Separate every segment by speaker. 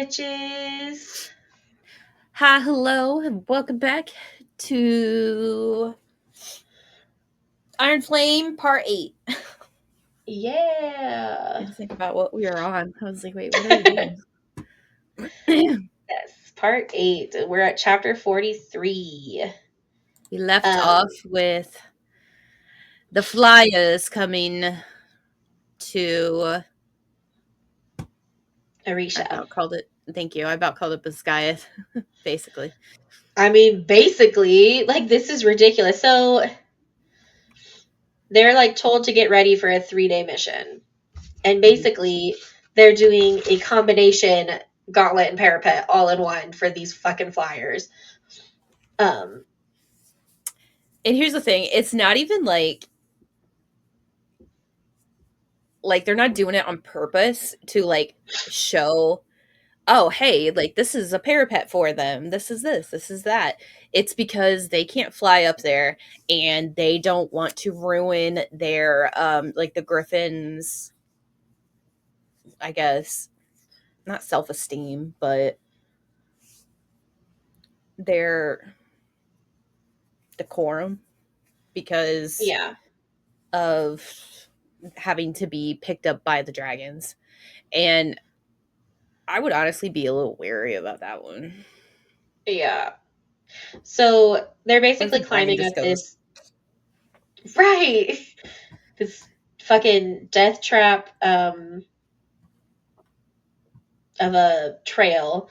Speaker 1: bitches.
Speaker 2: Hi, hello, and welcome back to Iron Flame Part 8. I
Speaker 1: Yeah.
Speaker 2: had to think about what we were on. I was like, wait, what are we doing?
Speaker 1: Yes, part 8. We're at chapter 43.
Speaker 2: We left
Speaker 1: Um,
Speaker 2: off with the Flyers coming to. I
Speaker 1: Arisha.
Speaker 2: about called it. Thank you. I about called it Biscayeth, basically.
Speaker 1: I mean, basically, like, this is ridiculous. So, they're, like, told to get ready for a 3-day mission. And
Speaker 2: Mhm.
Speaker 1: basically, they're doing a combination gauntlet and parapet all in one for these fucking flyers. Um,
Speaker 2: And here's the thing: it's not even like they're not doing it on purpose to show, oh, hey, like this is a parapet for them. This is that. It's because they can't fly up there and they don't want to ruin their like the Griffins, I guess, not self-esteem, but their decorum because
Speaker 1: yeah.
Speaker 2: of having to be picked up by the dragons. And I would honestly be a little wary about that one.
Speaker 1: Yeah. So, they're
Speaker 2: What if a
Speaker 1: basically
Speaker 2: dragon
Speaker 1: climbing
Speaker 2: just
Speaker 1: up
Speaker 2: goes,
Speaker 1: this. Right. This fucking death trap of a trail,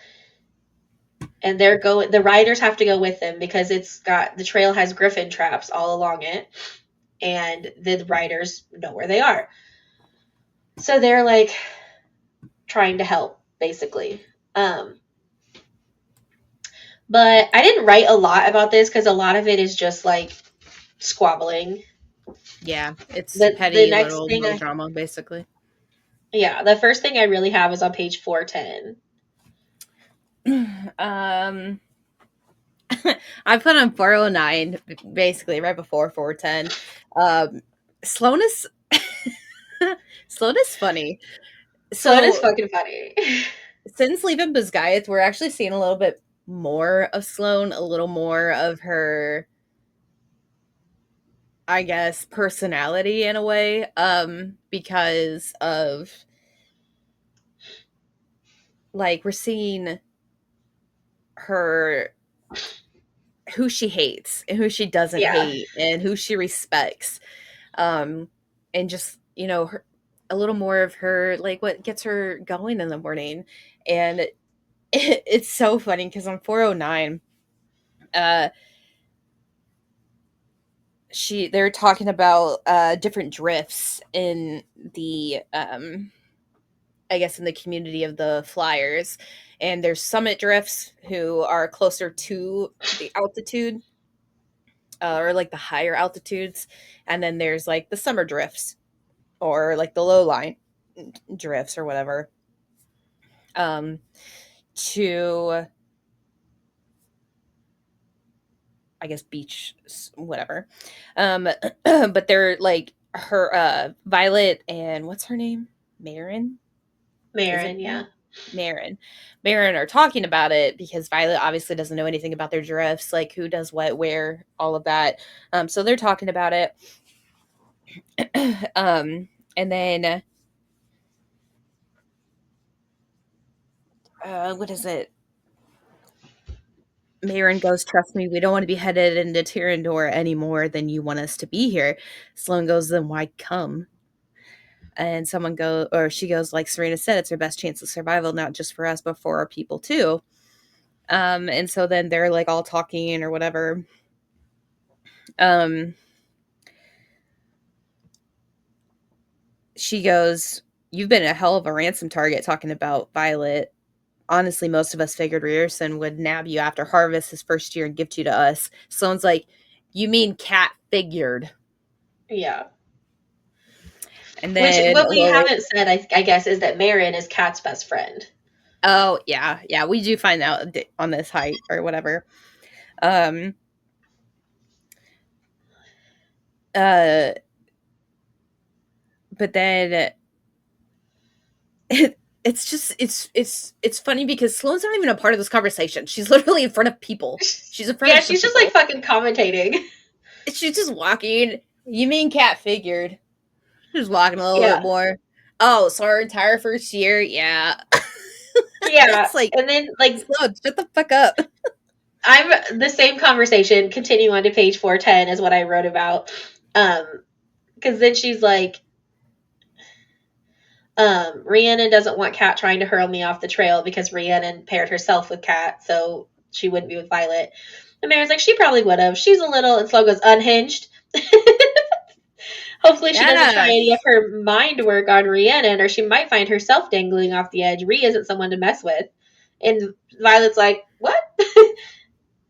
Speaker 1: and the riders have to go with them because the trail has griffin traps all along it, and the riders know where they are, so they're like trying to help basically. But I didn't write a lot about this because a lot of it is just like squabbling.
Speaker 2: yeah, it's
Speaker 1: The
Speaker 2: petty
Speaker 1: next
Speaker 2: little
Speaker 1: thing I
Speaker 2: drama, basically.
Speaker 1: Yeah, the first thing I really have is on page 410.
Speaker 2: um I put on 409 basically right before 410. Um Sloan is Sloan is funny.
Speaker 1: Sloan is
Speaker 2: So
Speaker 1: fucking funny.
Speaker 2: since leaving Bisgayeth, we're actually seeing a little bit more of Sloan, a little more of her, I guess, personality in a way. Because of like we're seeing her, who she hates and who she doesn't
Speaker 1: Yeah.
Speaker 2: hate and who she respects. And just her, a little more of her, like what gets her going in the morning. And it's so funny because on 409 uh they're talking about different drifts in the I guess in the community of the Flyers. And there's summit drifts who are closer to the altitude, or like the higher altitudes, and then there's like the summer drifts or like the low line drifts or whatever, um to, I guess, beach, whatever. But they're like her, Violet, and what's her name, Marin, is it
Speaker 1: Marin, yeah.
Speaker 2: Marin? Marin are talking about it because Violet obviously doesn't know anything about their drifts, like who does what, where, all of that. So they're talking about it. And then what is it? Marin goes, "Trust me, we don't want to be headed into Tyrandor any more than you want us to be here." Sloan goes, "Then why come?" And she goes, like Serena said, it's our best chance of survival, not just for us, but for our people too. And so then they're like all talking or whatever. Um, she goes, "You've been a hell of a ransom target talking about Violet. Honestly, most of us figured Rierson would nab you after harvest his first year and gift you to us." Sloan's like, "You mean Cat figured?"
Speaker 1: Yeah.
Speaker 2: And
Speaker 1: Which,
Speaker 2: then
Speaker 1: what
Speaker 2: a
Speaker 1: we
Speaker 2: little later,
Speaker 1: haven't said, I guess, is that Marin is Kat's best friend.
Speaker 2: oh yeah, yeah, we do find out on this hike or whatever. Um, uh, but then it's just it's funny because Sloane's not even a part of this conversation. She's literally in front of people. She's in front
Speaker 1: Yeah,
Speaker 2: of some
Speaker 1: she's just like
Speaker 2: people.
Speaker 1: fucking commentating.
Speaker 2: She's just walking. You mean Cat figured? She's walking a little bit
Speaker 1: Yeah.
Speaker 2: more. Oh, so our entire first year, yeah.
Speaker 1: Yeah.
Speaker 2: It's like,
Speaker 1: And then like
Speaker 2: Sloane, shut the fuck up.
Speaker 1: I'm the same conversation, continue on to page 410 is what I wrote about. Because then she's like, Rhiannon doesn't want Kat trying to hurl me off the trail because Rhiannon paired herself with Kat, so she wouldn't be with Violet. And Mary's like, she probably would have. She's a little, and Sloan goes, unhinged. Hopefully she doesn't try
Speaker 2: Yeah.
Speaker 1: any of her mind work on Rhiannon, or she might find herself dangling off the edge. Rhea isn't someone to mess with. And Violet's like, what?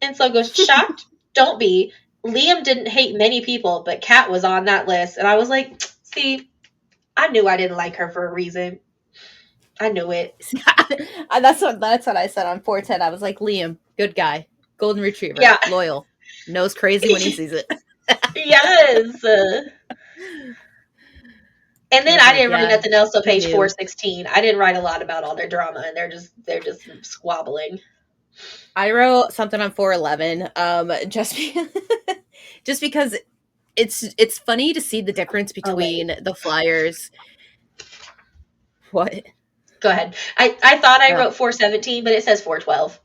Speaker 1: And Sloan goes, shocked? Don't be. Liam didn't hate many people, but Kat was on that list. And I was like, see, I knew I didn't like her for a reason. I knew it.
Speaker 2: That's what I said on 410. I was like, Liam, good guy. Golden retriever.
Speaker 1: Yeah.
Speaker 2: Loyal. Knows crazy when he sees it.
Speaker 1: Yes. And then I
Speaker 2: Like,
Speaker 1: didn't write
Speaker 2: yeah,
Speaker 1: nothing else till
Speaker 2: he
Speaker 1: page
Speaker 2: knew.
Speaker 1: 416. I didn't write a lot about all their drama, and they're just squabbling.
Speaker 2: I wrote something on 411, just because it's funny to see the difference between the Flyers. What?
Speaker 1: Go ahead. I thought I
Speaker 2: Oh.
Speaker 1: wrote 417, but it says 412.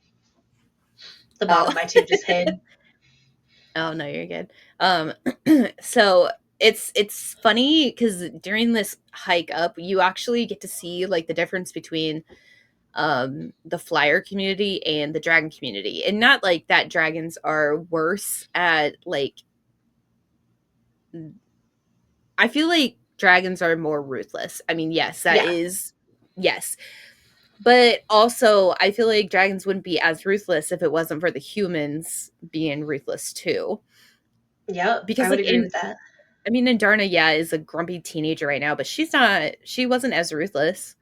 Speaker 1: The bottom of my two just hid.
Speaker 2: Oh no, you're good. So it's funny because during this hike up, you actually get to see like the difference between the Flyer community and the dragon community, and not like that dragons are worse at like. I feel like dragons are more ruthless. I mean, yes, that is yes. But also, I feel like dragons wouldn't be as ruthless if it wasn't for the humans being ruthless too.
Speaker 1: Yep,
Speaker 2: Because
Speaker 1: I would
Speaker 2: like
Speaker 1: agree with that.
Speaker 2: I mean, Indarna, yeah, is a grumpy teenager right now, but she wasn't as ruthless.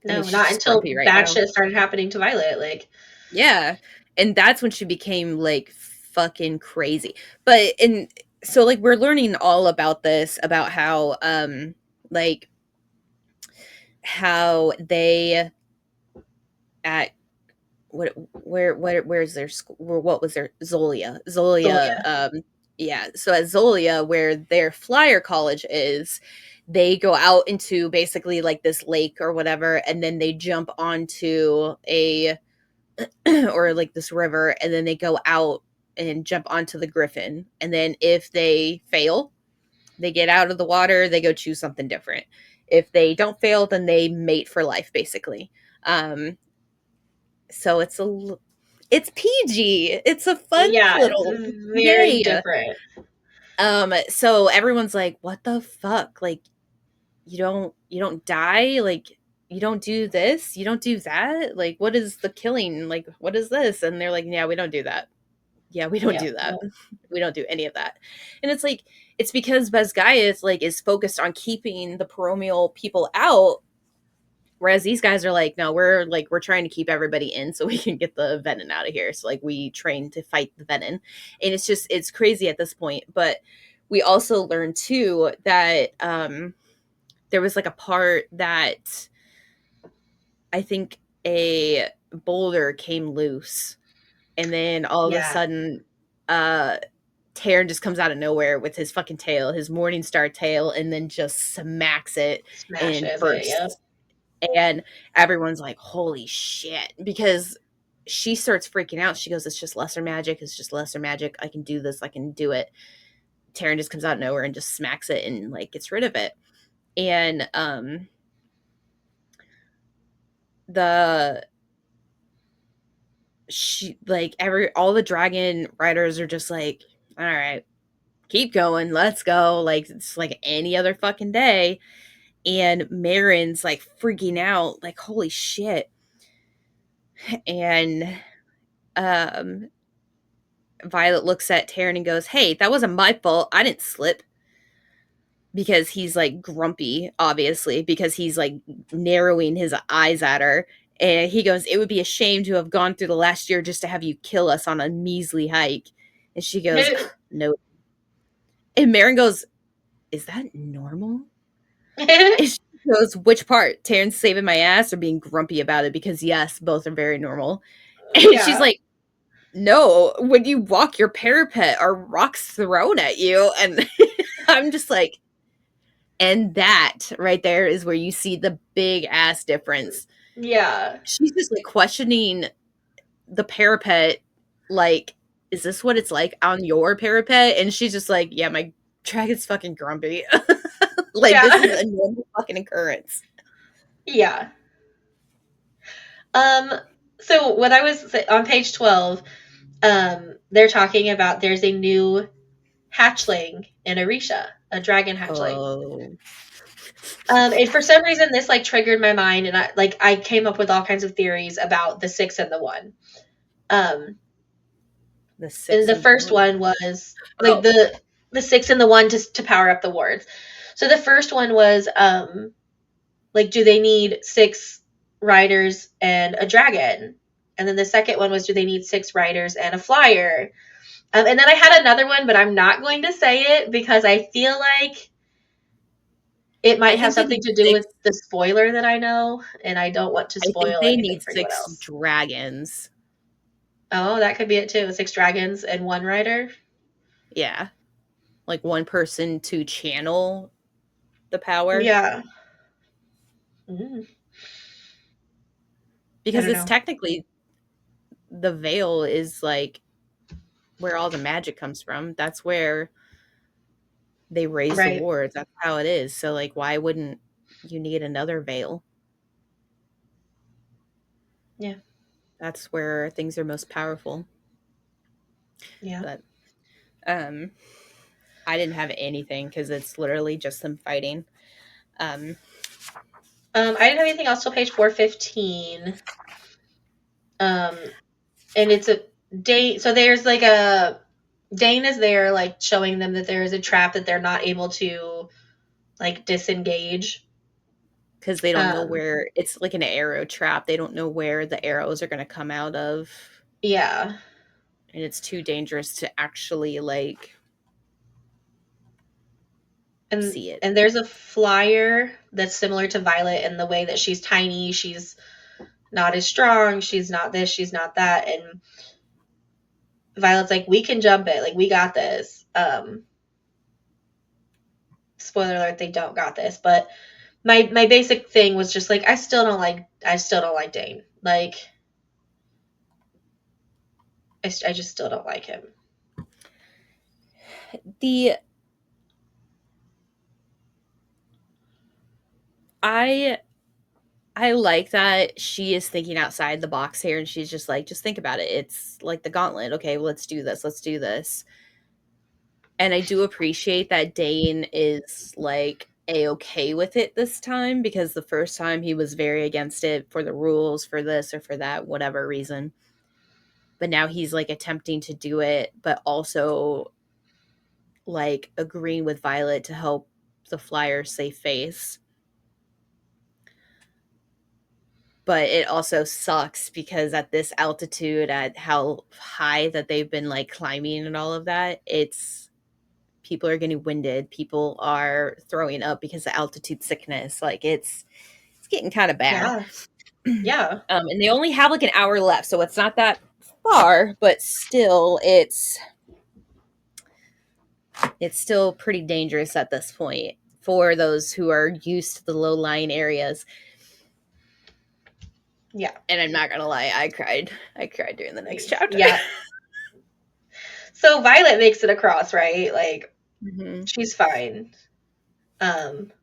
Speaker 2: I
Speaker 1: No,
Speaker 2: mean, she's
Speaker 1: not
Speaker 2: just
Speaker 1: until
Speaker 2: grumpy right
Speaker 1: bad
Speaker 2: now.
Speaker 1: shit started happening to Violet. Like,
Speaker 2: Yeah. And that's when she became like fucking crazy. But and so like we're learning all about this, about how like how they at where's their school, what was their Zolia
Speaker 1: Zolia.
Speaker 2: yeah, so at Zolia, where their Flyer college is, they go out into basically like this lake or whatever, and then they jump onto a or like this river, and then they go out and jump onto the Griffin, and then if they fail, they get out of the water, they go choose something different. If they don't fail, then they mate for life basically. So it's PG. It's a fun
Speaker 1: Yeah,
Speaker 2: little
Speaker 1: it's very
Speaker 2: yay.
Speaker 1: different.
Speaker 2: So everyone's like, what the fuck? Like you don't die? Like you don't do this? You don't do that? Like what is the killing? Like what is this? And they're like, yeah, we don't do that. Yeah, we don't
Speaker 1: Yeah.
Speaker 2: do that. We don't do any of that. And it's like it's because Basgaiath like is focused on keeping the Paromial people out. Whereas these guys are like, no, we're trying to keep everybody in so we can get the venom out of here. So like we train to fight the venom. And it's crazy at this point. But we also learned too that there was like a part that I think a boulder came loose. And then all of a sudden, Taran just comes out of nowhere with his fucking tail, his Morningstar tail, and then just smacks it and
Speaker 1: Smashes it, yeah.
Speaker 2: bursts. And everyone's like, holy shit. Because she starts freaking out. She goes, it's just lesser magic. It's just lesser magic. I can do this. I can do it. Taran just comes out of nowhere and just smacks it and like gets rid of it. And all the dragon riders are just like, all right, keep going. Let's go. Like it's like any other fucking day. And Marin's like freaking out, like, holy shit. And Violet looks at Taran and goes, hey, that wasn't my fault. I didn't slip. Because he's like grumpy, obviously, because he's like narrowing his eyes at her. And he goes, it would be a shame to have gone through the last year just to have you kill us on a measly hike. And she goes, no. And Marin goes, is that normal? goes, which part? Terrence saving my ass or being grumpy about it? Because yes, both are very normal. And she's
Speaker 1: Yeah.
Speaker 2: like, no, when you walk your parapet are rocks thrown at you. And I'm just like, and that right there is where you see the big ass difference.
Speaker 1: Yeah.
Speaker 2: She's just like questioning the parapet, like, is this what it's like on your parapet? And she's just like, yeah, my dragon's fucking grumpy. Like, this is
Speaker 1: Yeah.
Speaker 2: a normal fucking occurrence.
Speaker 1: Yeah. Um, so when I was on page 12, they're talking about there's a new hatchling in Orisha, a dragon hatchling.
Speaker 2: Oh.
Speaker 1: And for some reason this like triggered my mind, and I came up with all kinds of theories about the 6 and the 1. Um,
Speaker 2: The
Speaker 1: and
Speaker 2: 6
Speaker 1: the
Speaker 2: and the
Speaker 1: first
Speaker 2: 1.
Speaker 1: one was like
Speaker 2: Oh.
Speaker 1: the 6 and the 1 to power up the wards. So the first one was like, do they need 6 riders and a dragon? And then the second one was, do they need 6 riders and a flyer? And then I had another one, but I'm not going to say it because I feel like it
Speaker 2: I
Speaker 1: might have
Speaker 2: think they
Speaker 1: something
Speaker 2: need
Speaker 1: to do
Speaker 2: 6.
Speaker 1: with the spoiler that I know, and I don't want to
Speaker 2: I think
Speaker 1: spoil
Speaker 2: they
Speaker 1: anything
Speaker 2: need
Speaker 1: for anyone
Speaker 2: 6
Speaker 1: else.
Speaker 2: dragons.
Speaker 1: Oh, that could be it too. 6 dragons and 1 rider.
Speaker 2: Yeah. Like one person to channel the power.
Speaker 1: Yeah. Mm, I
Speaker 2: Because
Speaker 1: don't
Speaker 2: it's
Speaker 1: know.
Speaker 2: technically the veil is like where all the magic comes from. That's where they raise the
Speaker 1: Right.
Speaker 2: wards. That's how it is. So like why wouldn't you need another veil?
Speaker 1: Yeah.
Speaker 2: That's where things are most powerful.
Speaker 1: Yeah.
Speaker 2: But um I didn't have anything because it's literally just them fighting. Um
Speaker 1: I didn't have anything else till page 415. Um, and it's a date. So there's like a Dane is there, like showing them that there is a trap that they're not able to like disengage.
Speaker 2: because they don't know
Speaker 1: Um,
Speaker 2: where it's like an arrow trap. They don't know where the arrows are going to come out of,
Speaker 1: yeah.
Speaker 2: and it's too dangerous to actually like
Speaker 1: and
Speaker 2: see it.
Speaker 1: and there's a flyer that's similar to Violet in the way that she's tiny, she's not as strong, she's not this, she's not that, and Violet's like, we can jump it, like we got this. Spoiler alert, they don't got this, but my basic thing was just like, I still don't like Dane, like I just still don't like him.
Speaker 2: The I I like that she is thinking outside the box here, and she's just like, just think about it. It's like the gauntlet. Okay, well, let's do this. Let's do this. And I do appreciate that Dane is like a-okay with it this time, because the first time he was very against it for the rules, for this or for that, whatever reason. But now he's like attempting to do it, but also like agreeing with Violet to help the Flyers save face. But it also sucks because at this altitude, at how high that they've been like climbing and all of that, it's people are getting winded, people are throwing up because of altitude sickness. Like it's getting kind of bad.
Speaker 1: Yeah. Yeah.
Speaker 2: And they only have like an hour left, so it's not that far, but still it's still pretty dangerous at this point for those who are used to the low lying areas.
Speaker 1: Yeah.
Speaker 2: And I'm not gonna lie, I cried during the next chapter.
Speaker 1: Yeah. So Violet makes it across, right? Like
Speaker 2: Mm-hmm.
Speaker 1: she's fine. Um,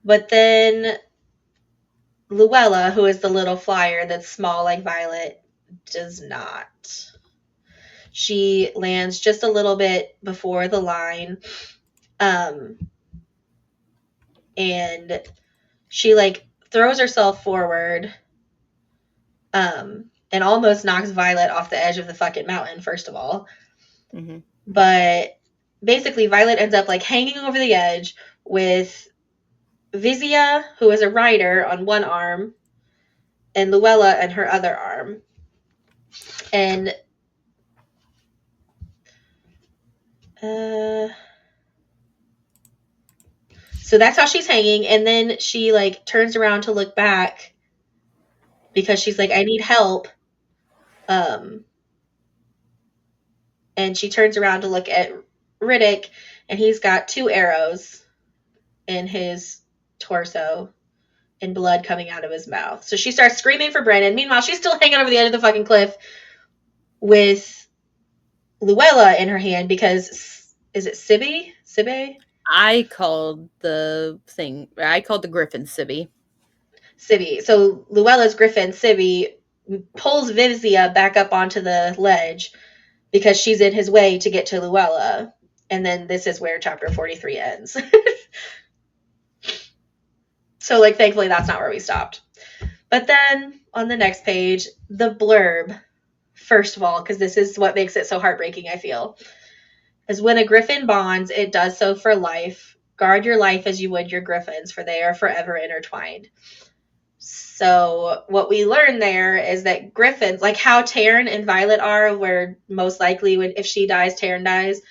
Speaker 1: but then Luella, who is the little flyer that's small like Violet, does not. She lands just a little bit before the line. Um, and she like throws herself forward and almost knocks Violet off the edge of the fucking mountain, first of all.
Speaker 2: Mm-hmm.
Speaker 1: But basically, Violet ends up like hanging over the edge with Vizia, who is a rider, on one arm, and Luella on her other arm. And So that's how she's hanging, and then she like turns around to look back because she's like, I need help. Um, and she turns around to look at Riddick, and he's got 2 arrows in his torso and blood coming out of his mouth. So she starts screaming for Brandon. Meanwhile, she's still hanging over the edge of the fucking cliff with Luella in her hand because, is it Sibby? Sibby?
Speaker 2: I called the griffin Sibby.
Speaker 1: Sibby. So Luella's griffin, Sibby, pulls Vivzia back up onto the ledge because she's in his way to get to Luella. And then this is where chapter 43 ends. So, like, thankfully that's not where we stopped. But then on the next page, the blurb, first of all, because this is what makes it so heartbreaking, I feel, is when a griffin bonds, it does so for life. Guard your life as you would your griffins, for they are forever intertwined. So what we learn there is that griffins, like how Taryn and Violet are, where most likely if she dies, Taryn dies,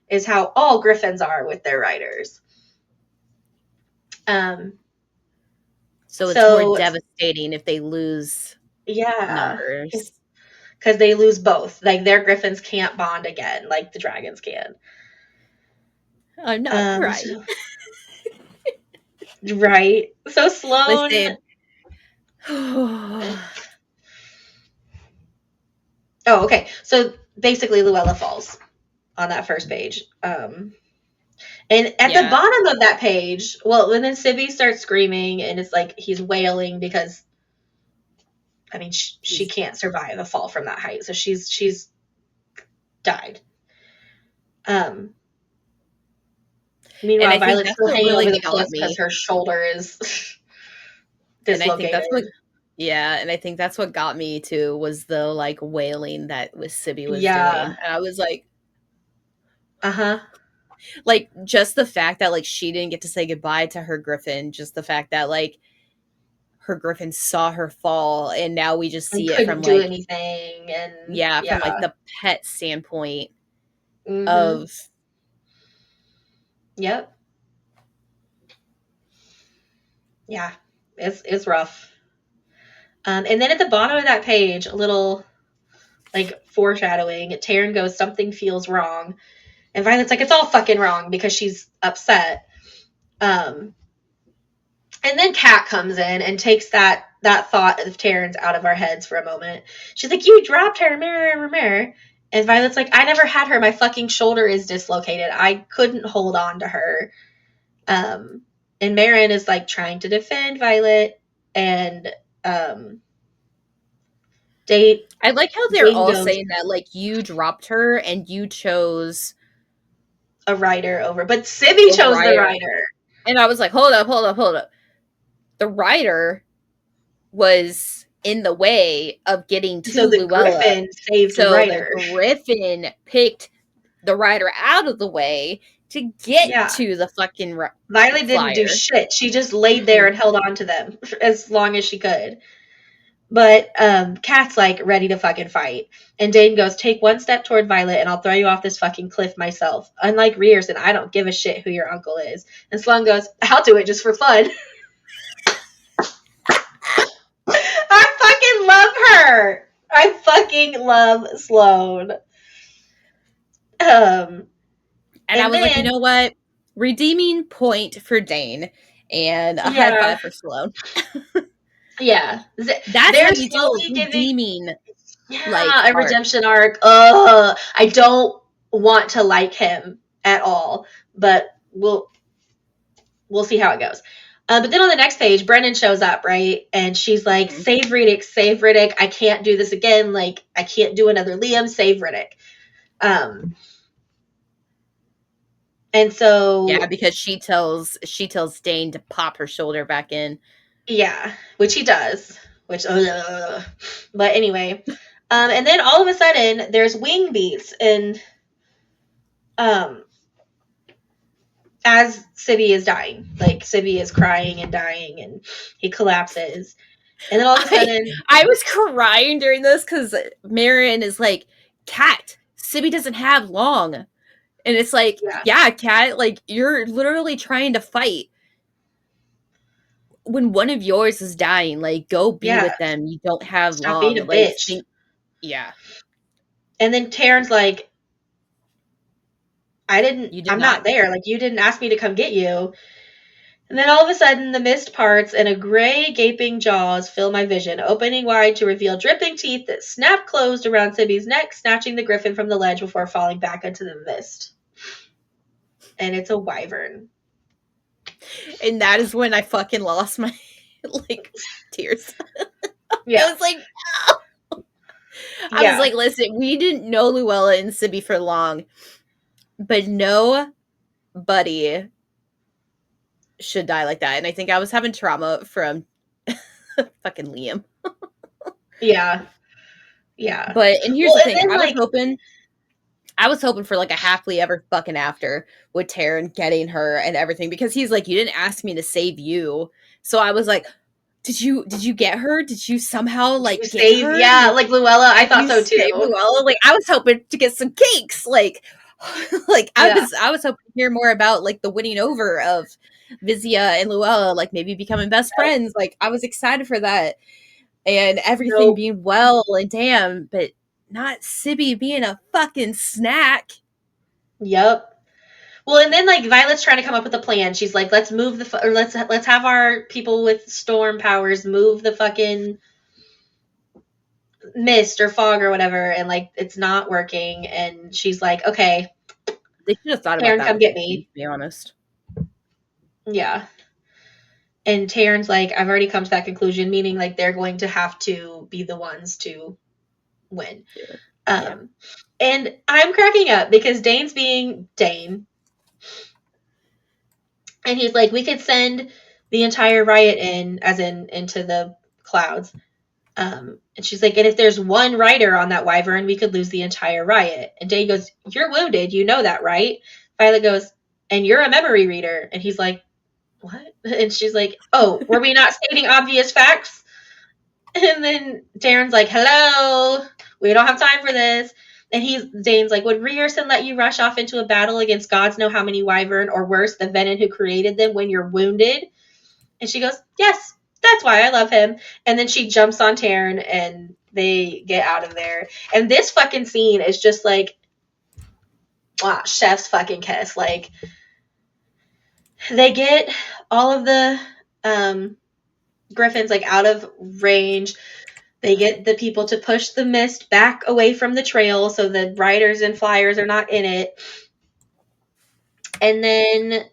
Speaker 1: is how all griffins are with their riders.
Speaker 2: So it's more devastating if they lose numbers.
Speaker 1: Because they lose both. Like, their griffins can't bond again like the dragons can.
Speaker 2: I'm not crying.
Speaker 1: Right. So Sloane...
Speaker 2: Oh,
Speaker 1: okay. So basically Luella falls on that first page. And at the bottom of that page, well, and then Sibby starts screaming, and it's like he's wailing because, I mean, she can't survive a fall from that height. So she's died. Meanwhile, Violet's still hanging over the cliff because her shoulder is dislocated.
Speaker 2: And I think that's what got me too, was the like wailing that Sibby was doing. And I was like, like, just the fact that like she didn't get to say goodbye to her griffin, just the fact that like her griffin saw her fall, and now we just see it from
Speaker 1: do anything, and
Speaker 2: from like the pet standpoint of.
Speaker 1: Yep. Yeah, it's rough. And then at the bottom of that page, a little like foreshadowing, Taryn goes, something feels wrong. And Violet's like, it's all fucking wrong, because she's upset. And then Kat comes in and takes that thought of Taryn's out of our heads for a moment. She's like, you dropped her, mirror. And Violet's like, I never had her. My fucking shoulder is dislocated. I couldn't hold on to her. And Marin is like trying to defend Violet. And
Speaker 2: I like how they're all saying that, like, you dropped her and you chose
Speaker 1: a rider over, but Sibby chose the rider.
Speaker 2: And I was like, hold up. The rider was in the way of getting to Luella.
Speaker 1: Griffin saved the rider.
Speaker 2: The Griffin picked the rider out of the way to get to the fucking
Speaker 1: Violet didn't do shit. She just laid there and held on to them as long as she could. But Kat's like ready to fucking fight. And Dane goes, take one step toward Violet and I'll throw you off this fucking cliff myself. Unlike Rierson, I don't give a shit who your uncle is. And Sloane goes, I'll do it just for fun. I fucking love her. I fucking love Sloane.
Speaker 2: And I was like, you know what? Redeeming point for Dane. And a high five for Sloane.
Speaker 1: Yeah.
Speaker 2: That's how you do redeeming.
Speaker 1: A redemption arc. I don't want to like him at all, but we'll see how it goes. But then on the next page, Brennan shows up, right? And she's like, save Riddick. I can't do this again. Like, I can't do another Liam. Save Riddick. And so...
Speaker 2: Yeah, because she tells Dane to pop her shoulder back in.
Speaker 1: Yeah, which he does. But anyway... and then all of a sudden, there's wing beats, and as Sibby is dying, like Sibby is crying and dying, and he collapses. And then all of a sudden,
Speaker 2: I was crying during this because Marin is like, Kat, Sibby doesn't have long, and it's like, yeah, Kat, like you're literally trying to fight when one of yours is dying, like, go be
Speaker 1: Yeah.
Speaker 2: with them. You don't have
Speaker 1: Stop being
Speaker 2: long.
Speaker 1: a
Speaker 2: Like,
Speaker 1: bitch.
Speaker 2: think, yeah,
Speaker 1: And then Taryn's like,
Speaker 2: you did
Speaker 1: I'm
Speaker 2: not.
Speaker 1: not there. Like, you didn't ask me to come get you. And then all of a sudden, the mist parts and a gray, gaping jaws fill my vision, opening wide to reveal dripping teeth that snap closed around Sibby's neck, snatching the griffin from the ledge before falling back into the mist. And it's a wyvern.
Speaker 2: And that is when I fucking lost my, like, tears.
Speaker 1: Yeah.
Speaker 2: I was like, no! I was like, listen, we didn't know Luella and Sibby for long, but nobody should die like that. And I think I was having trauma from fucking Liam.
Speaker 1: Yeah. Yeah.
Speaker 2: But, and here's
Speaker 1: Well,
Speaker 2: the
Speaker 1: and
Speaker 2: thing,
Speaker 1: then,
Speaker 2: I was hoping for like a happily ever fucking after with Taryn getting her and everything, because he's like, you didn't ask me to save you. So I was like, did you get her? Did you somehow like
Speaker 1: you
Speaker 2: get
Speaker 1: save,
Speaker 2: her?
Speaker 1: yeah, like Luella, I thought
Speaker 2: You
Speaker 1: so
Speaker 2: save
Speaker 1: too.
Speaker 2: Luella? Like, I was hoping to get some cakes. Like, like
Speaker 1: Yeah.
Speaker 2: I was hoping to hear more about like the winning over of Vizia and Luella, like maybe becoming best friends. Like, I was excited for that and everything
Speaker 1: Nope.
Speaker 2: being well and damn, but not Sibby being a fucking snack.
Speaker 1: Yep. Well, and then like Violet's trying to come up with a plan. She's like, let's move or let's have our people with storm powers move the fucking mist or fog or whatever, and like it's not working. And she's like, okay,
Speaker 2: They should have thought about
Speaker 1: Taryn,
Speaker 2: that
Speaker 1: come
Speaker 2: before,
Speaker 1: get me.
Speaker 2: to be honest.
Speaker 1: Yeah. And Taryn's like, I've already come to that conclusion, meaning like they're going to have to be the ones to win.
Speaker 2: Yeah.
Speaker 1: And I'm cracking up because Dane's being Dane. And he's like, we could send the entire riot into the clouds. And she's like, and if there's one rider on that wyvern, we could lose the entire riot. And Dane goes, you're wounded. You know that, right? Violet goes, and you're a memory reader. And he's like, what? And she's like, oh, were we not stating obvious facts? And then Darren's like, hello, we don't have time for this. And Dane's like, would Rierson let you rush off into a battle against gods know how many wyvern, or worse, the venom who created them when you're wounded? And she goes, yes, that's why I love him. And then she jumps on Taryn and they get out of there. And this fucking scene is just like, wow, chef's fucking kiss. Like, they get all of the griffins like out of range. They get the people to push the mist back away from the trail so the riders and flyers are not in it. And then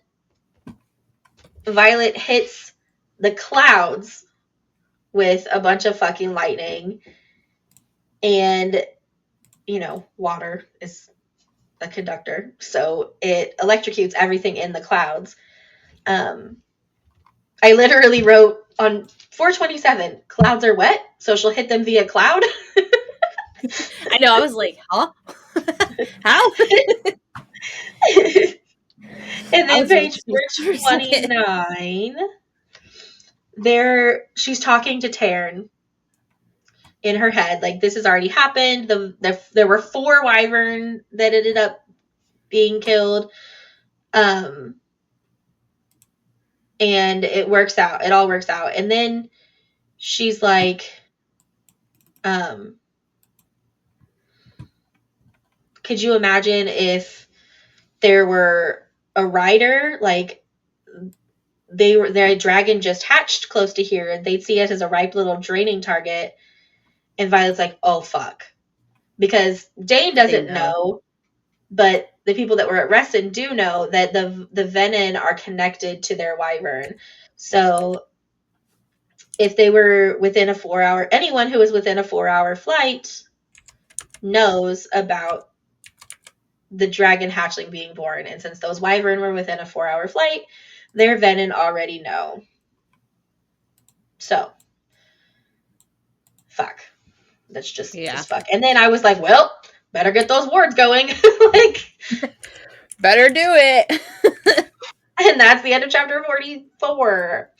Speaker 1: Violet hits the clouds with a bunch of fucking lightning. And, you know, water is a conductor. So it electrocutes everything in the clouds. I literally wrote on 427, clouds are wet, so she'll hit them via cloud.
Speaker 2: I know, I was like, huh? How?
Speaker 1: And then page 429, she's talking to Taryn in her head. Like, this has already happened. There were 4 wyvern that ended up being killed. And it works out. It all works out. And then she's like, could you imagine if there were a rider, like their dragon just hatched close to here, and they'd see it as a ripe little draining target. And Violet's like, oh fuck, because Dane doesn't know, but the people that were at Reston do know that the venom are connected to their wyvern. So if they were within a 4-hour, anyone who was within a 4-hour flight knows about the dragon hatchling being born. And since those wyvern were within a 4-hour flight, their venom already know. So, fuck. That's just fuck. And then I was like, well, better get those wards going. Like,
Speaker 2: better do it.
Speaker 1: And that's the end of chapter 44.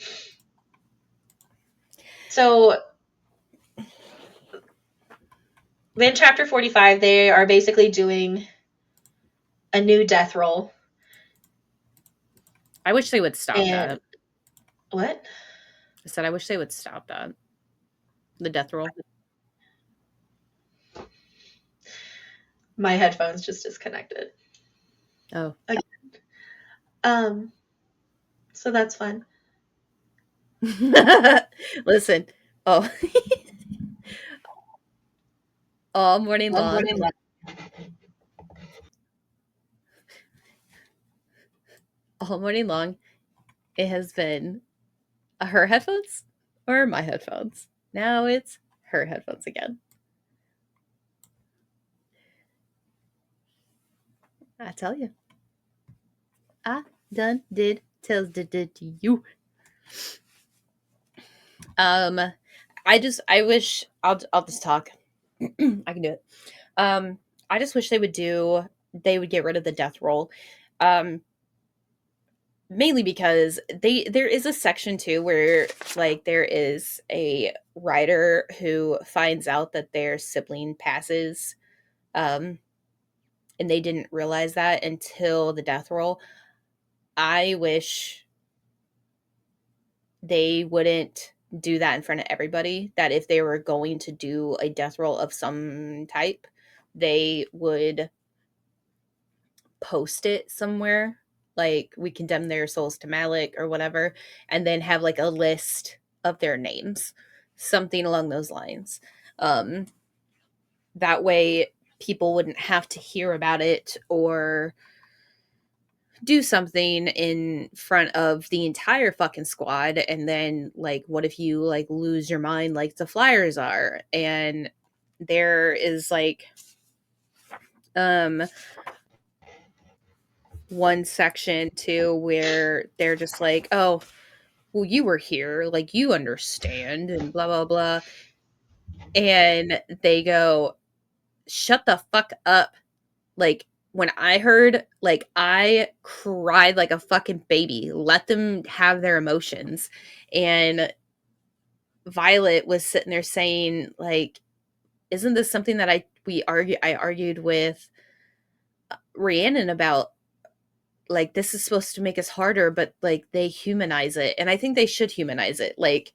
Speaker 1: So then chapter 45, they are basically doing a new death roll.
Speaker 2: I wish they would stop that.
Speaker 1: What?
Speaker 2: I said I wish they would stop that. The death roll.
Speaker 1: My headphones just disconnected.
Speaker 2: Oh.
Speaker 1: So that's fun.
Speaker 2: Listen. Oh. All morning long. All morning long, it has been her headphones or my headphones. Now it's her headphones again. I tell you. I done did tells did to you. I wish I'll just talk. I can do it. I just wish they would get rid of the death roll. Mainly because there is a section too where like there is a writer who finds out that their sibling passes, and they didn't realize that until the death roll. I wish they wouldn't do that in front of everybody, that if they were going to do a death roll of some type, they would post it somewhere, like we condemn their souls to Malik or whatever, and then have like a list of their names, something along those lines. That way people wouldn't have to hear about it or do something in front of the entire fucking squad, and then like what if you like lose your mind like the Flyers are. And there is like one section too where they're just like, oh well, you were here, like you understand, and blah blah blah. And they go, shut the fuck up. Like when I heard, like I cried like a fucking baby. Let them have their emotions. And Violet was sitting there saying, like, isn't this something that I argued with Rhiannon about? Like, this is supposed to make us harder, but like they humanize it. And I think they should humanize it. Like,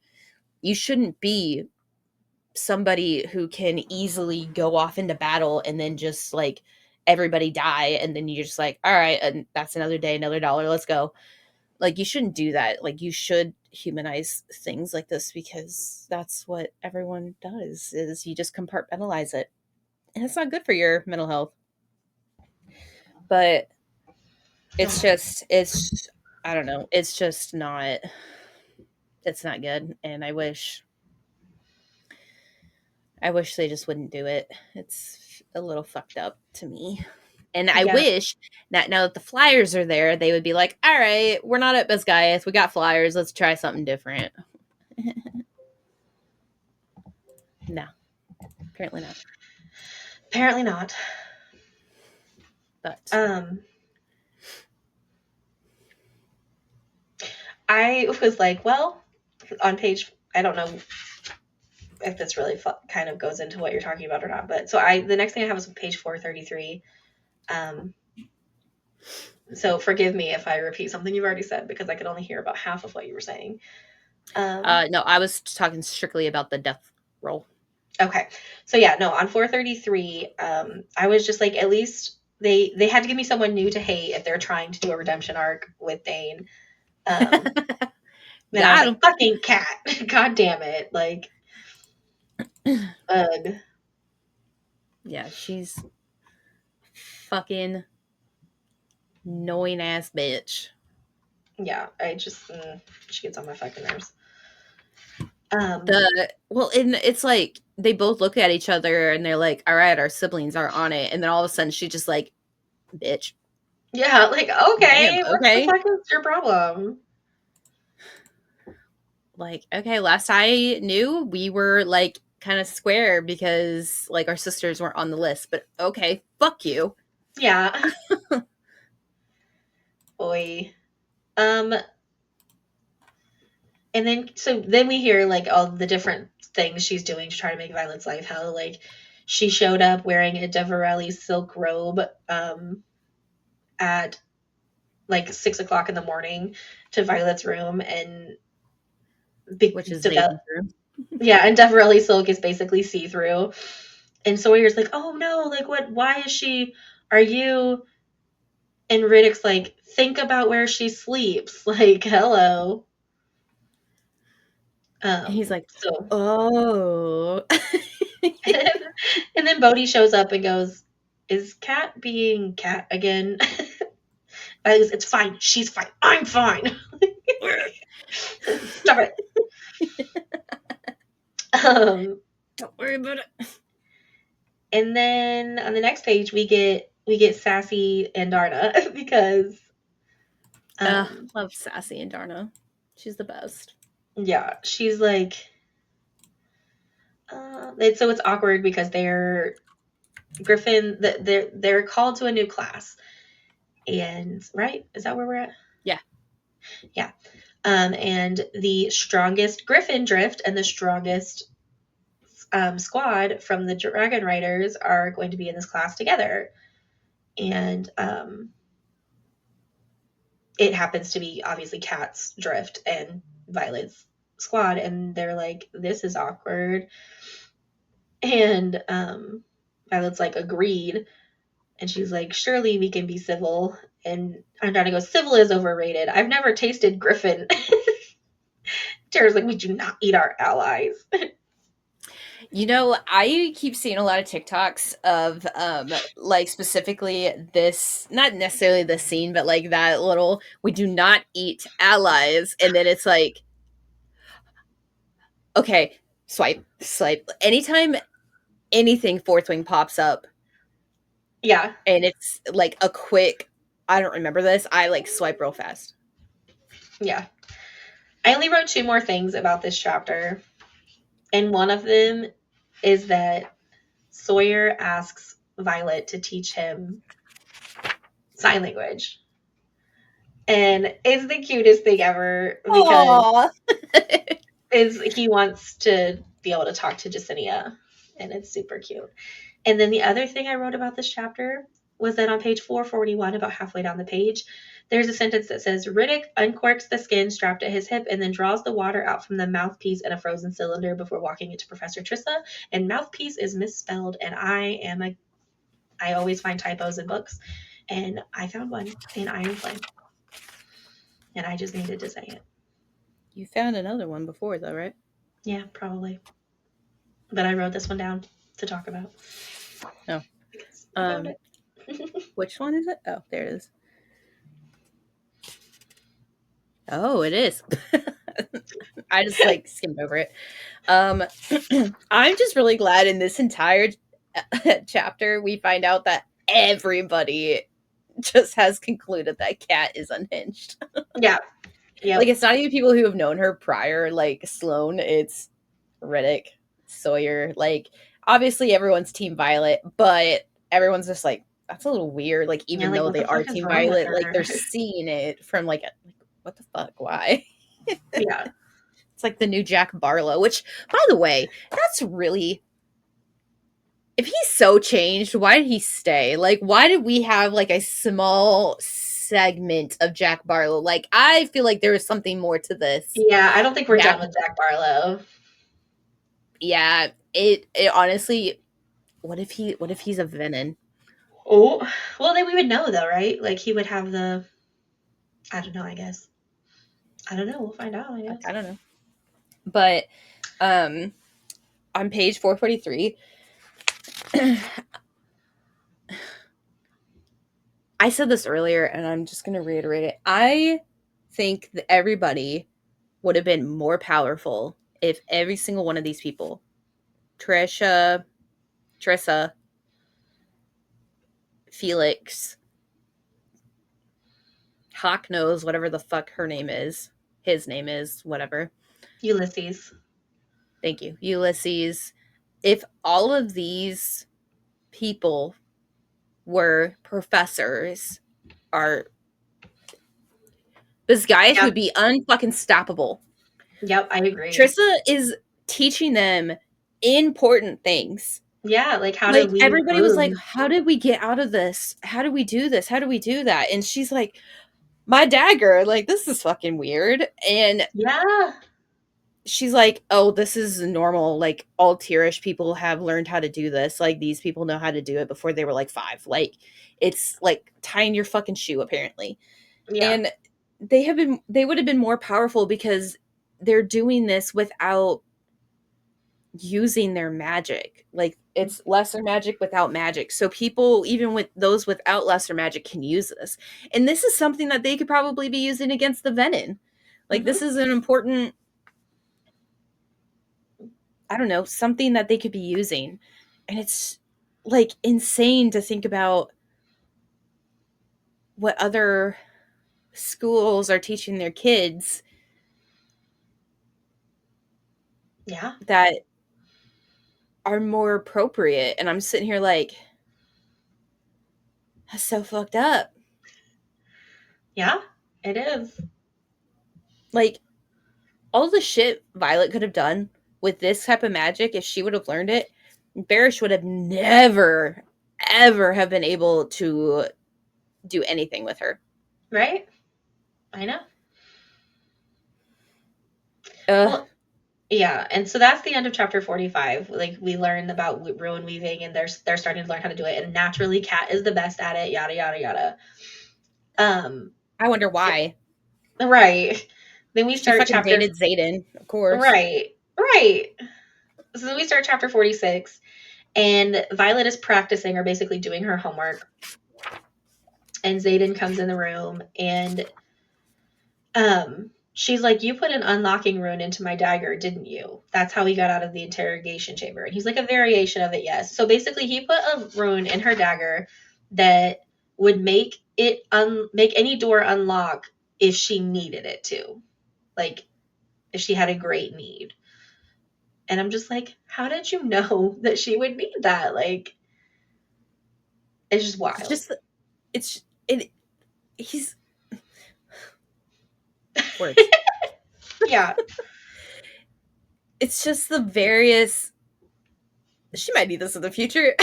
Speaker 2: you shouldn't be somebody who can easily go off into battle and then just like everybody die, and then you're just like, all right, and that's another day, another dollar, let's go. Like, you shouldn't do that. Like, you should humanize things like this, because that's what everyone does, is you just compartmentalize it, and it's not good for your mental health. But it's I don't know, it's just not, it's not good. And I wish they just wouldn't do it. It's a little fucked up to me. And I wish that now that the Flyers are there, they would be like, all right, we're not at Biscayeth. We got Flyers. Let's try something different. No. Apparently not.
Speaker 1: Apparently not.
Speaker 2: But
Speaker 1: I was like, well, on page, I don't know if this really kind of goes into what you're talking about or not, but so the next thing I have is page 433. So forgive me if I repeat something you've already said, because I could only hear about half of what you were saying.
Speaker 2: No, I was talking strictly about the death roll.
Speaker 1: Okay. So yeah, no, on 433, I was just like, at least they had to give me someone new to hate if they're trying to do a redemption arc with Dane. Then I was like, fucking Cat. God damn it. Like, ugh.
Speaker 2: Yeah, she's fucking annoying ass bitch.
Speaker 1: Yeah, I just, she gets on my fucking nerves.
Speaker 2: And it's like they both look at each other and they're like, all right, our siblings are on it, and then all of a sudden she's just like, bitch.
Speaker 1: Yeah, like, okay, damn, what the fuck is your problem?
Speaker 2: Like, okay, last I knew we were like kind of square because like our sisters weren't on the list, but okay, fuck you.
Speaker 1: Yeah. Boy. And then we hear like all the different things she's doing to try to make Violet's life hell. Like, she showed up wearing a Deverelli silk robe at like 6 o'clock in the morning to Violet's room, and
Speaker 2: which is
Speaker 1: develop.
Speaker 2: Nathan's room.
Speaker 1: Yeah, and Definitely Silk is basically see through. And Sawyer's like, oh no, like what? Why is she? Are you? And Riddick's like, think about where she sleeps. Like, hello.
Speaker 2: And he's like,
Speaker 1: So,
Speaker 2: oh.
Speaker 1: and then Bodhi shows up and goes, is Cat being Cat again? It's fine. She's fine. I'm fine. Stop it.
Speaker 2: Don't worry about it.
Speaker 1: And then on the next page we get Sassy and Darna because
Speaker 2: love Sassy and Darna. She's the best.
Speaker 1: Yeah, she's like it's awkward because they're Griffin they're called to a new class. And right? Is that where we're at?
Speaker 2: Yeah.
Speaker 1: Yeah. And the strongest Griffin drift and the strongest squad from the Dragon Riders are going to be in this class together. And it happens to be obviously Cat's drift and Violet's squad. And they're like, this is awkward. And Violet's like, agreed. And she's like, surely we can be civil. And I'm trying to go, civil is overrated. I've never tasted Griffin. Tara's like, we do not eat our allies.
Speaker 2: You know, I keep seeing a lot of TikToks of like specifically this, not necessarily the scene, but like that little we do not eat allies, and then it's like, okay, swipe. Anytime anything Fourth Wing pops up,
Speaker 1: Yeah.
Speaker 2: and it's like a quick, I don't remember this, I like swipe real fast.
Speaker 1: Yeah. I only wrote 2 more things about this chapter. And one of them is that Sawyer asks Violet to teach him sign language. And it's the cutest thing ever because he wants to be able to talk to Jacinia, and it's super cute. And then the other thing I wrote about this chapter was that on page 441, about halfway down the page, there's a sentence that says, Riddick uncorks the skin strapped at his hip and then draws the water out from the mouthpiece in a frozen cylinder before walking it to Professor Trissa. And mouthpiece is misspelled, and I always find typos in books. And I found one in Iron Flame. And I just needed to say it.
Speaker 2: You found another one before, though, right?
Speaker 1: Yeah, probably. But I wrote this one down to talk about.
Speaker 2: Oh. Which one is it? Oh, there it is. Oh, it is. I just like skimmed over it. I'm just really glad in this entire chapter we find out that everybody just has concluded that Cat is unhinged.
Speaker 1: Yeah. Yeah.
Speaker 2: Like, it's not even people who have known her prior, like Sloane, it's Riddick, Sawyer. Like, obviously everyone's Team Violet, but everyone's just like, that's a little weird. Like, even though they are Team Violet, like they're seeing it from like what the fuck? Why?
Speaker 1: Yeah.
Speaker 2: It's like the new Jack Barlow, which, by the way, that's really, if he's so changed, why did he stay? Like, why did we have like a small segment of Jack Barlow? Like, I feel like there is something more to this.
Speaker 1: Yeah, I don't think we're done with Jack Barlow.
Speaker 2: Yeah, it honestly, what if he's a villain?
Speaker 1: Oh, well, then we would know though, right? Like, he would have the, I don't know, I guess. I don't know. We'll find out, I guess.
Speaker 2: I don't know. But on page 443, I said this earlier and I'm just going to reiterate it. I think that everybody would have been more powerful if every single one of these people, Trissa, Felix, Hawknose, whatever the fuck her name is, his name is, whatever.
Speaker 1: Ulysses.
Speaker 2: Thank you. Ulysses. If all of these people were professors, this guy would be unfucking stoppable.
Speaker 1: Yep, I agree.
Speaker 2: Trissa is teaching them important things.
Speaker 1: Yeah, like how
Speaker 2: like
Speaker 1: did we
Speaker 2: everybody was like, how did we get out of this? How do we do this? How do we do that? And she's like, my dagger, like, this is fucking weird. And
Speaker 1: yeah,
Speaker 2: she's like, oh, this is normal. Like, all Tierish people have learned how to do this. Like, these people know how to do it before they were like 5. Like, it's like tying your fucking shoe, apparently.
Speaker 1: Yeah.
Speaker 2: And they would have been more powerful because they're doing this without using their magic. Like, it's lesser magic without magic. So people, even with those without lesser magic, can use this. And this is something that they could probably be using against the Venom. Like,
Speaker 1: Mm-hmm.
Speaker 2: this is an important, I don't know, something that they could be using. And it's like insane to think about what other schools are teaching their kids
Speaker 1: Yeah.
Speaker 2: that are more appropriate. And I'm sitting here like, that's so fucked up.
Speaker 1: Yeah, it is.
Speaker 2: Like, all the shit Violet could have done with this type of magic, if she would have learned it, Barish would have never, ever have been able to do anything with her.
Speaker 1: Right? I know.
Speaker 2: Ugh.
Speaker 1: Well, yeah, and so that's the end of chapter 45. Like we learn about ruin weaving, and they're starting to learn how to do it. And naturally, Cat is the best at it. Yada yada yada.
Speaker 2: I wonder
Speaker 1: So,
Speaker 2: why.
Speaker 1: right. Then we
Speaker 2: She
Speaker 1: start
Speaker 2: fucking
Speaker 1: chapter.
Speaker 2: dated Zayden, of course.
Speaker 1: Right. Right. So then we start chapter 46, and Violet is practicing or basically doing her homework. And Zayden comes in the room, and she's like, you put an unlocking rune into my dagger, didn't you? That's how he got out of the interrogation chamber. And he's like, a variation of it, yes. So basically, he put a rune in her dagger that would make it make any door unlock if she needed it to, like if she had a great need. And I'm just like, how did you know that she would need that? Like, it's just wild.
Speaker 2: He's words.
Speaker 1: Yeah.
Speaker 2: It's just the various. She might need this in the future.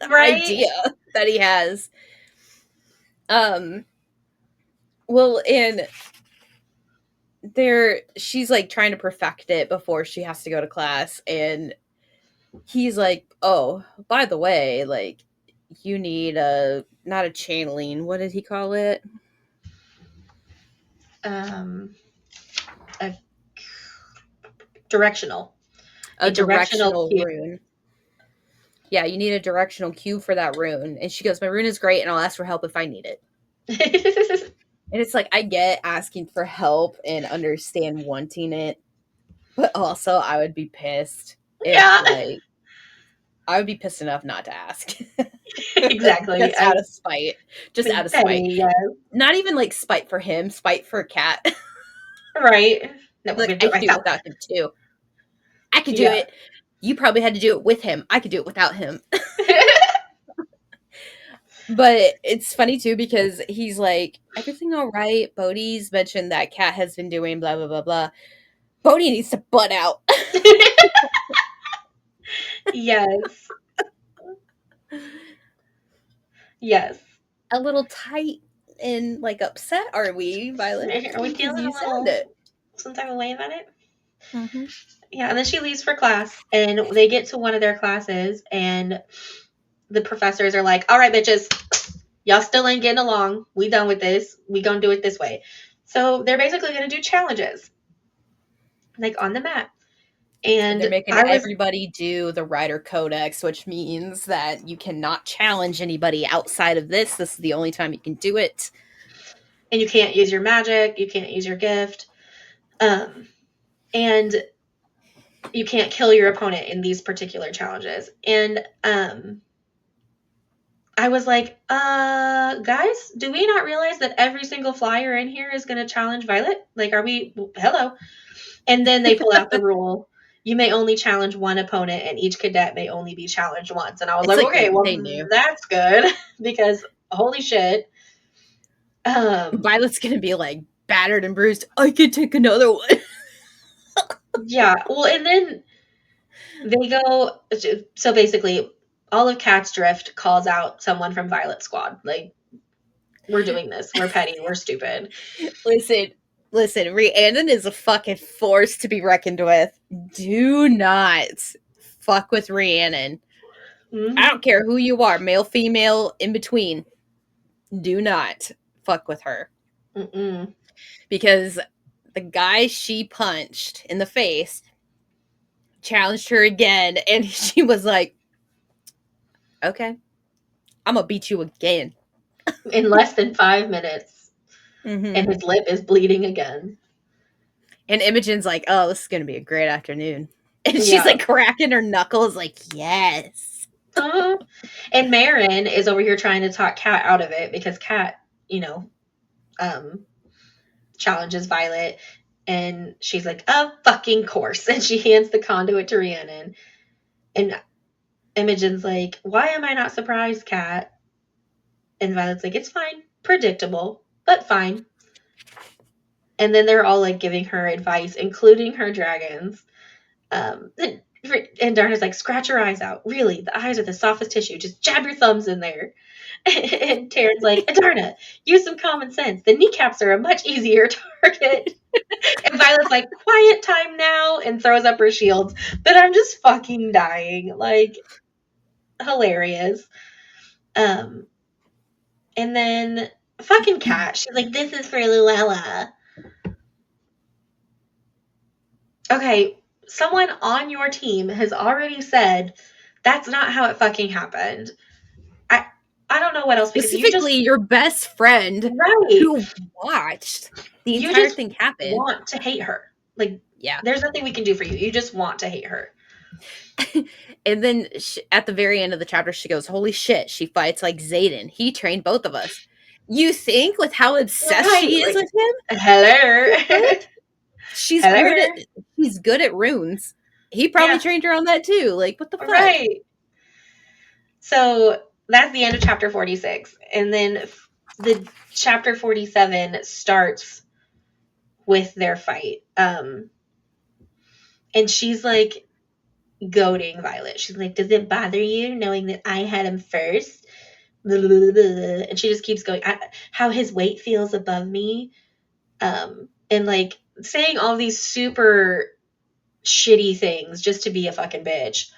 Speaker 1: Right?
Speaker 2: Idea that he has. Well, and she's like trying to perfect it before she has to go to class, and he's like, oh, by the way, like, you need not a channeling, what did he call it?
Speaker 1: A directional.
Speaker 2: A
Speaker 1: directional cue.
Speaker 2: rune. Yeah, you need a directional cue for that rune. And she goes, my rune is great, and I'll ask for help if I need it. And it's like, I get asking for help and understand wanting it, but also I would be pissed if,
Speaker 1: Yeah.
Speaker 2: like, I would be pissed enough not to ask.
Speaker 1: Exactly.
Speaker 2: Just out of spite. Just out of spite.
Speaker 1: Yeah.
Speaker 2: Not even like spite for him, spite for Cat.
Speaker 1: Right. No,
Speaker 2: like, I could do it without him too. I could do it. You probably had to do it with him. I could do it without him. But it's funny too because he's like, everything all right? Bodhi's mentioned that Cat has been doing blah blah blah blah. Bodhi needs to butt out.
Speaker 1: Yes. Yes.
Speaker 2: A little tight and like upset, are we, Violet?
Speaker 1: Are we feeling a little some type of way about it?
Speaker 2: Mm-hmm.
Speaker 1: Yeah, and then she leaves for class, and they get to one of their classes, and the professors are like, all right, bitches, y'all still ain't getting along. We done with this. We gonna do it this way. So they're basically gonna do challenges, like on the map. And
Speaker 2: they're making everybody do the Rider Codex, which means that you cannot challenge anybody outside of this. This is the only time you can do it.
Speaker 1: And you can't use your magic. You can't use your gift. And you can't kill your opponent in these particular challenges. And I was like, guys, do we not realize that every single flyer in here is going to challenge Violet? Like, are we, hello? And then they pull out the rule. You may only challenge one opponent, and each cadet may only be challenged once. And I was like, okay, well, that's good, because holy shit.
Speaker 2: Violet's going to be, like, battered and bruised. I could take another one.
Speaker 1: Yeah, well, and then they go, so basically, all of Cat's Drift calls out someone from Violet Squad. Like, we're doing this. We're petty. We're stupid.
Speaker 2: Listen, Listen, Rhiannon is a fucking force to be reckoned with. Do not fuck with Rhiannon. I don't care who you are, male, female, in between. Do not fuck with her.
Speaker 1: Mm-mm.
Speaker 2: Because the guy she punched in the face challenged her again, and she was like, okay, I'm gonna beat you again.
Speaker 1: In less than 5 minutes.
Speaker 2: Mm-hmm.
Speaker 1: And his lip is bleeding again.
Speaker 2: And Imogen's like, oh, this is gonna be a great afternoon. And she's
Speaker 1: Yeah.
Speaker 2: like cracking her knuckles, like, yes.
Speaker 1: And Marin is over here trying to talk Kat out of it because Kat, challenges Violet, and she's like, "Of fucking course," and she hands the conduit to Rhiannon, and Imogen's like, "Why am I not surprised, Kat?" And Violet's like, "It's fine, predictable, but fine." And then they're all like giving her advice, including her dragons. And Darna's like, "Scratch your eyes out. Really, the eyes are the softest tissue. Just jab your thumbs in there." And Taryn's like, "Adarna, use some common sense. The kneecaps are a much easier target." And Violet's like, "Quiet time now," and throws up her shields. But I'm just fucking dying. Like, hilarious. And then fucking Kat, she's like, "This is for Luella." Okay, someone on your team has already said that's not how it fucking happened. I don't know what else, because
Speaker 2: Specifically, your best friend who watched the entire thing happen.
Speaker 1: You want to hate her. Like, yeah, there's nothing we can do for you. You just want to hate her.
Speaker 2: And then at the very end of the chapter, she goes, "Holy shit, she fights like Xaden. He trained both of us." You think with how obsessed she is with him?
Speaker 1: Hello.
Speaker 2: She's good at runes. He probably trained her on that too. Like, what the fuck?
Speaker 1: Right. So that's the end of chapter 46. And then the chapter 47 starts with their fight. And she's like goading Violet. She's like, "Does it bother you knowing that I had him first?" And she just keeps going, how his weight feels above me. And like saying all these super shitty things just to be a fucking bitch.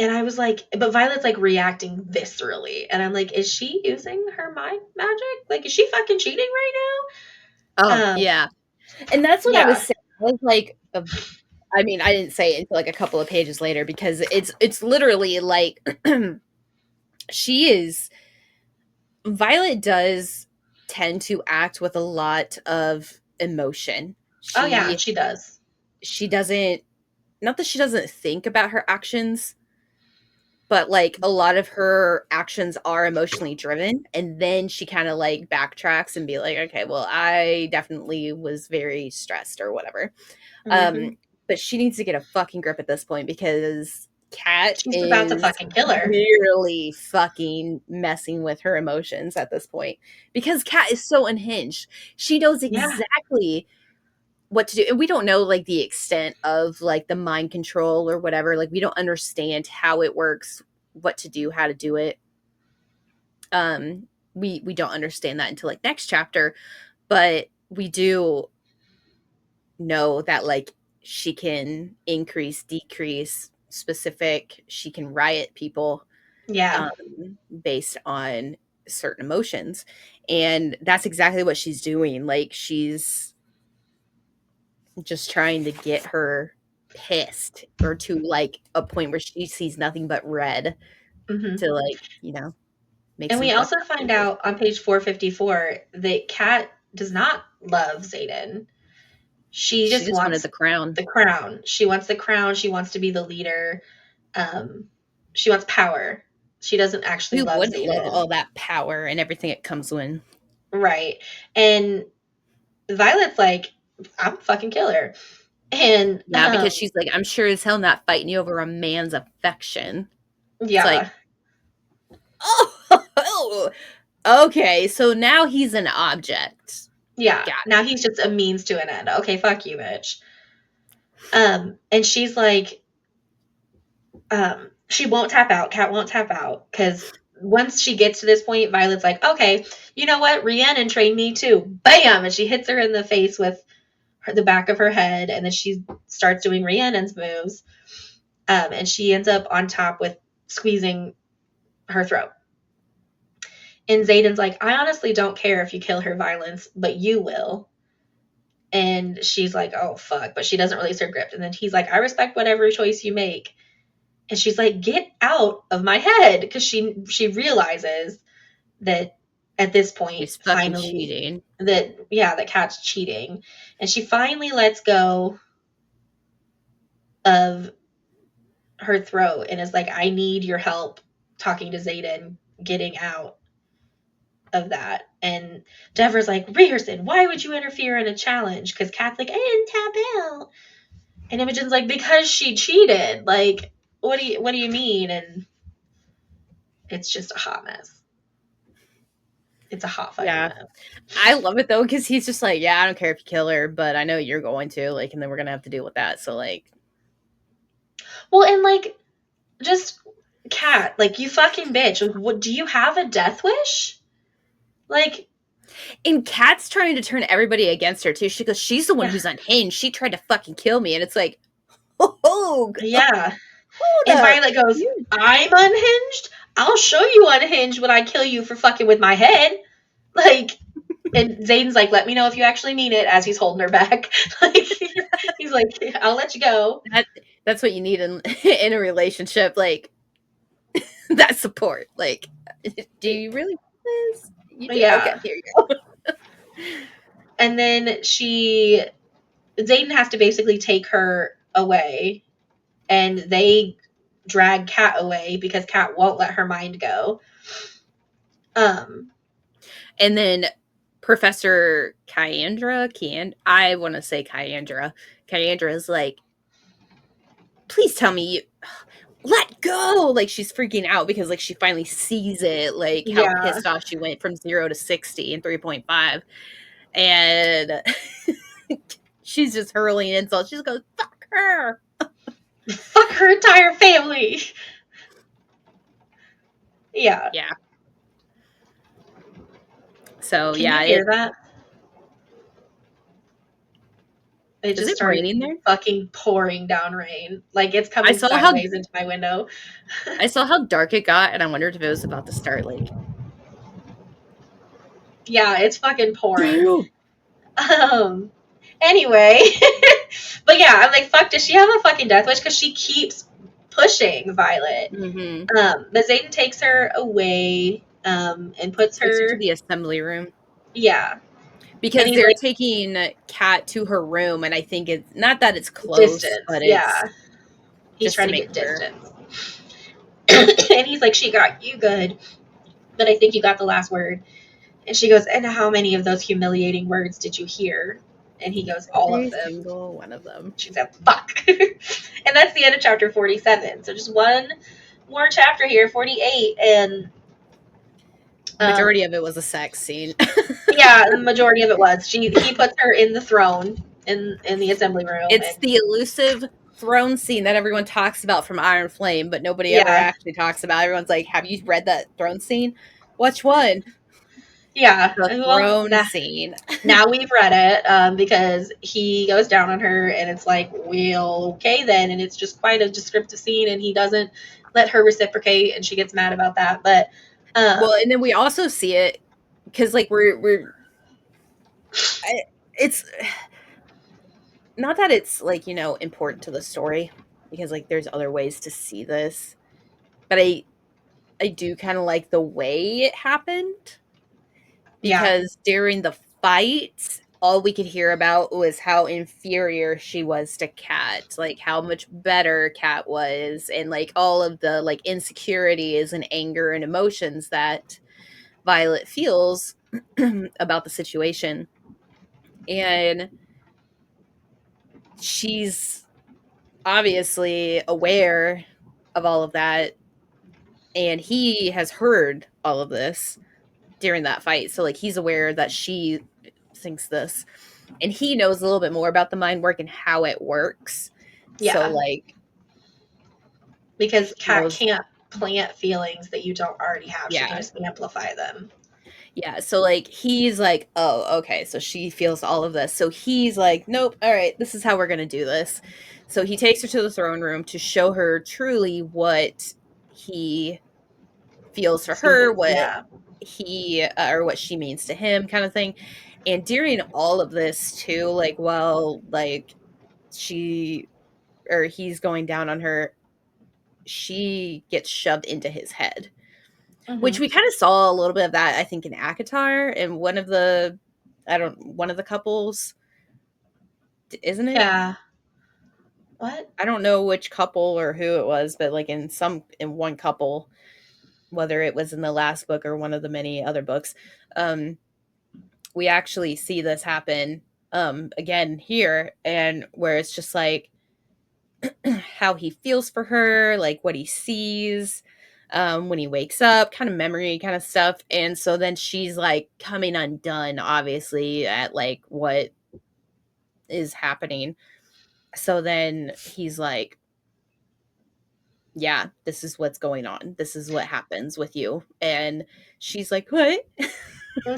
Speaker 1: And I was like, but Violet's like reacting viscerally. And I'm like, is she using her mind magic? Like, is she fucking cheating right now?
Speaker 2: Oh, yeah. And that's what I was saying. I was like, I mean, I didn't say it until like a couple of pages later, because it's literally like Violet does tend to act with a lot of emotion.
Speaker 1: She does.
Speaker 2: She doesn't, not that she doesn't think about her actions, but like a lot of her actions are emotionally driven, and then she kind of like backtracks and be like, okay, well, I definitely was very stressed or whatever. Mm-hmm. But she needs to get a fucking grip at this point, because Kat is
Speaker 1: about to fucking kill her.
Speaker 2: Really fucking messing with her emotions at this point, because Kat is so unhinged. She knows exactly what to do, and we don't know like the extent of like the mind control or whatever. Like, we don't understand how it works, what to do, how to do it. We don't understand that until like next chapter, but we do know that like she can increase, decrease, specific, she can riot people based on certain emotions, and that's exactly what she's doing. Like, she's just trying to get her pissed, or to like a point where she sees nothing but red, to like, make.
Speaker 1: And we also find out on page 454 that Kat does not love Xaden. She just wants
Speaker 2: the crown.
Speaker 1: The crown. She wants the crown. She wants to be the leader. She wants power. She doesn't actually love Xaden.
Speaker 2: Love all that power and everything it comes with.
Speaker 1: Right. And Violet's like, I'm a fucking killer. And
Speaker 2: because she's like, I'm sure as hell not fighting you over a man's affection.
Speaker 1: Yeah.
Speaker 2: It's like, oh, okay. So now he's an object.
Speaker 1: Yeah. Now he's just a means to an end. Okay, fuck you, bitch. And she's like, she won't tap out. Kat won't tap out because once she gets to this point, Violet's like, okay, you know what? Rhiannon trained me too. Bam! And she hits her in the face with the back of her head, and then she starts doing Rhiannon's moves. And she ends up on top with squeezing her throat. And Xaden's like, I honestly don't care if you kill her, Violence, but you will. And she's like, oh, fuck. But she doesn't release her grip. And then he's like, I respect whatever choice you make. And she's like, get out of my head. Because she realizes that at this point,
Speaker 2: He's fucking
Speaker 1: finally,
Speaker 2: cheating.
Speaker 1: that Kat's cheating. And she finally lets go of her throat and is like, I need your help talking to Xaden, getting out of that. And Deborah's like, Rearson, why would you interfere in a challenge? Because Kat's like, I didn't tap out. And Imogen's like, because she cheated. Like, what do you mean? And it's just a hot mess. It's a hot fucking mess.
Speaker 2: I love it though, because he's just like, yeah, I don't care if you kill her, but I know you're going to, like, and then we're gonna have to deal with that. So like,
Speaker 1: well, and like, just Kat, like, you fucking bitch. Like, what, do you have a death wish? Like,
Speaker 2: and Kat's trying to turn everybody against her too. She goes, she's the one who's unhinged. She tried to fucking kill me, and it's like, oh
Speaker 1: yeah. And Violet goes, I'm unhinged? I'll show you unhinged when I kill you for fucking with my head. Like, and Xaden's like, let me know if you actually mean it, as he's holding her back. Like, he's like, I'll let you go.
Speaker 2: That's what you need in a relationship, like, that support. Like, do you really want this? You do?
Speaker 1: Yeah.
Speaker 2: Okay, here you go.
Speaker 1: And then Xaden has to basically take her away, and they drag Kat away because Kat won't let her mind go.
Speaker 2: And then Professor Kyandra, I want to say Kyandra is like, please tell me, let go. Like, she's freaking out because, like, she finally sees it, like, how pissed off she went from 0 to 60 in 3.5. And she's just hurling insults. She just goes, fuck her.
Speaker 1: Fuck her entire family. Yeah.
Speaker 2: Yeah. So,
Speaker 1: Can
Speaker 2: yeah.
Speaker 1: you hear that? It just started
Speaker 2: raining there?
Speaker 1: Fucking pouring down rain. Like, it's coming sideways into my window.
Speaker 2: I saw how dark it got, and I wondered if it was about to start, like...
Speaker 1: Yeah, it's fucking pouring. Anyway. But yeah, I'm like, fuck, does she have a fucking death wish? Because she keeps pushing Violet.
Speaker 2: Mm-hmm.
Speaker 1: But Xaden takes her away, and puts her
Speaker 2: to the assembly room.
Speaker 1: Yeah.
Speaker 2: Because they're taking Kat to her room, and I think it's not that it's close,
Speaker 1: distance,
Speaker 2: but
Speaker 1: yeah.
Speaker 2: It's
Speaker 1: he's trying to get distance. And he's like, she got you good, but I think you got the last word. And she goes, and how many of those humiliating words did you hear? And he goes, all of them.
Speaker 2: Every single one of them.
Speaker 1: She said, fuck. And that's the end of chapter 47. So just one more chapter here, 48, and
Speaker 2: majority of it was a sex scene.
Speaker 1: Yeah, the majority of it was. He puts her in the throne in the assembly room.
Speaker 2: It's the elusive throne scene that everyone talks about from Iron Flame, but nobody ever actually talks about. Everyone's like, have you read that throne scene? Which one?
Speaker 1: Yeah.
Speaker 2: The throne scene.
Speaker 1: Now we've read it, because he goes down on her, and it's like, well, okay then. And it's just quite a descriptive scene, and he doesn't let her reciprocate, and she gets mad about that. But
Speaker 2: well, and then we also see it because, like, it's not that it's, like, you know, important to the story, because, like, there's other ways to see this, but I do kind of like the way it happened, because during the fight, all we could hear about was how inferior she was to Kat, like how much better Kat was, and like all of the like insecurities and anger and emotions that Violet feels about the situation. And she's obviously aware of all of that, and he has heard all of this during that fight. So like he's aware that she thinks this, and he knows a little bit more about the mind work and how it works.
Speaker 1: Yeah.
Speaker 2: So like,
Speaker 1: because Kat can't plant feelings that you don't already have. She can
Speaker 2: Yeah.
Speaker 1: just amplify them.
Speaker 2: Yeah, so like he's like, "Oh, okay, so she feels all of this." So he's like, "Nope, all right, this is how we're going to do this." So he takes her to the throne room to show her truly what he feels for her, what
Speaker 1: Yeah.
Speaker 2: he or what she means to him kind of thing. And during all of this too, like while like she or he's going down on her, she gets shoved into his head. Which
Speaker 1: Hmm.
Speaker 2: we kind of saw a little bit of that, I think, in ACOTAR, and one of the couples, isn't it?
Speaker 1: Yeah. What?
Speaker 2: I don't know which couple or who it was, but like in one couple, whether it was in the last book or one of the many other books, um, we actually see this happen again here, and where it's just like how he feels for her, like what he sees when he wakes up, kind of memory kind of stuff. And so then she's like coming undone, obviously, at like what is happening. So then he's like, yeah, this is what's going on. This is what happens with you. And she's like, what?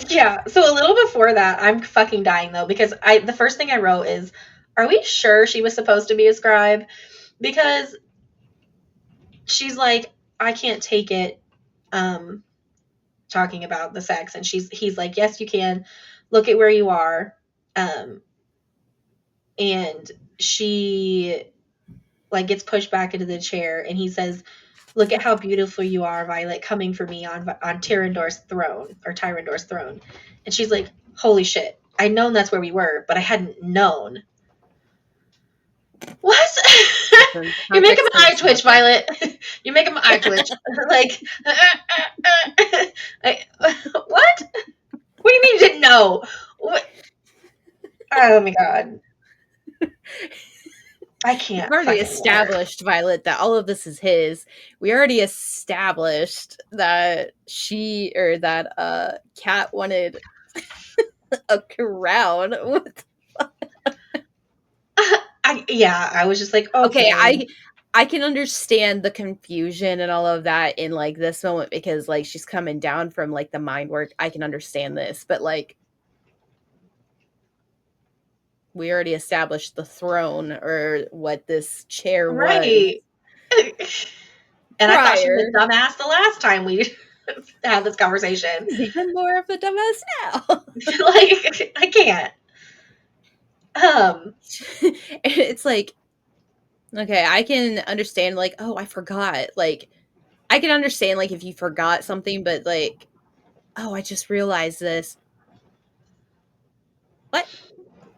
Speaker 1: Yeah. So a little before that, I'm fucking dying though because I the first thing I wrote is, are we sure she was supposed to be a scribe? Because she's like, I can't take it. Um, talking about the sex, and he's like, yes, you can. Look at where you are. Um, and she like gets pushed back into the chair, and he says, "Look at how beautiful you are, Violet, coming for me on Tyrandor's throne." And she's like, "Holy shit! I'd known that's where we were, but I hadn't known." What? You're making
Speaker 2: Context
Speaker 1: my eye
Speaker 2: means
Speaker 1: twitch,
Speaker 2: nothing.
Speaker 1: Violet. You're making my eye twitch. Like, what? What do you mean you didn't know? What? Oh my god. I
Speaker 2: We've
Speaker 1: can't
Speaker 2: already
Speaker 1: fucking with her.
Speaker 2: established, Violet, that all of this is his. We already established that Cat wanted a crown.
Speaker 1: I was just like,
Speaker 2: Okay,
Speaker 1: okay.
Speaker 2: I can understand the confusion and all of that in like this moment because like she's coming down from like the mind work. I can understand this, but like we already established the throne or what this chair was
Speaker 1: Right. And I thought she was
Speaker 2: prior.
Speaker 1: a dumbass the last time we had this conversation.
Speaker 2: He's even more of a dumbass now.
Speaker 1: Like, I can't. Um,
Speaker 2: It's like, okay, I can understand, like, oh, I forgot. Like, I can understand, like, if you forgot something, but, like, oh, I just realized this. What?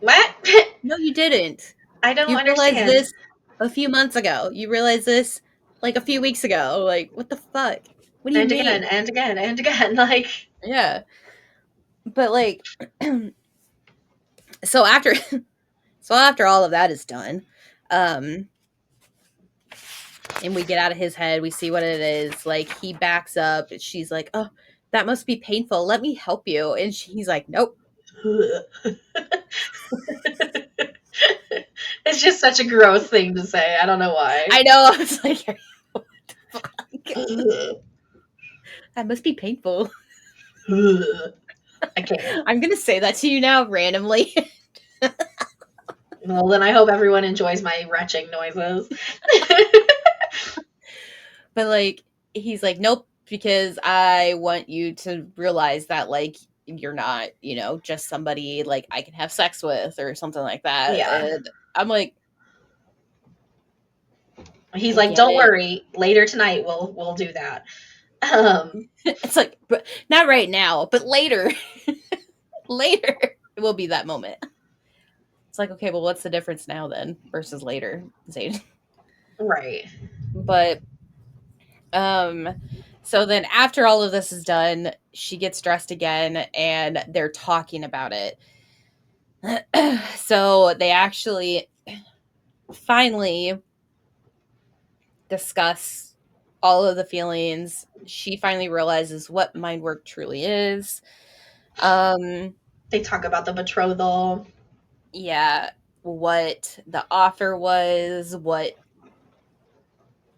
Speaker 1: what?
Speaker 2: No, you didn't.
Speaker 1: I don't
Speaker 2: You realized
Speaker 1: understand.
Speaker 2: this a few months ago. You realized this, like, a few weeks ago. Like, what the fuck? What do you
Speaker 1: And again,
Speaker 2: mean?
Speaker 1: and again, and again. Like,
Speaker 2: Yeah. But, like, so after, so after all of that is done, um, and we get out of his head, we see what it is. Like he backs up, and she's like, "Oh, that must be painful. Let me help you." And he's like, "Nope."
Speaker 1: it's just such a gross thing to say. I don't know why.
Speaker 2: I know. I was like, "What the fuck? That must be painful."
Speaker 1: I can't.
Speaker 2: I'm gonna say that to you now randomly.
Speaker 1: Well, then I hope everyone enjoys my retching noises.
Speaker 2: But like, he's like, "Nope," because I want you to realize that like you're not, just somebody like I can have sex with or something like that.
Speaker 1: Yeah.
Speaker 2: And I'm like,
Speaker 1: He's
Speaker 2: I
Speaker 1: like,
Speaker 2: get
Speaker 1: "Don't
Speaker 2: it.
Speaker 1: worry. Later tonight we'll do that." Um,
Speaker 2: It's like, but not right now, but later. Later it will be that moment. It's like, okay, well, what's the difference now then versus later, Zane?
Speaker 1: right.
Speaker 2: But um, so then after all of this is done, she gets dressed again, and they're talking about it. So they actually finally discuss all of the feelings. She finally realizes what mind work truly is. Um,
Speaker 1: They talk about the betrothal.
Speaker 2: yeah, what the offer was, what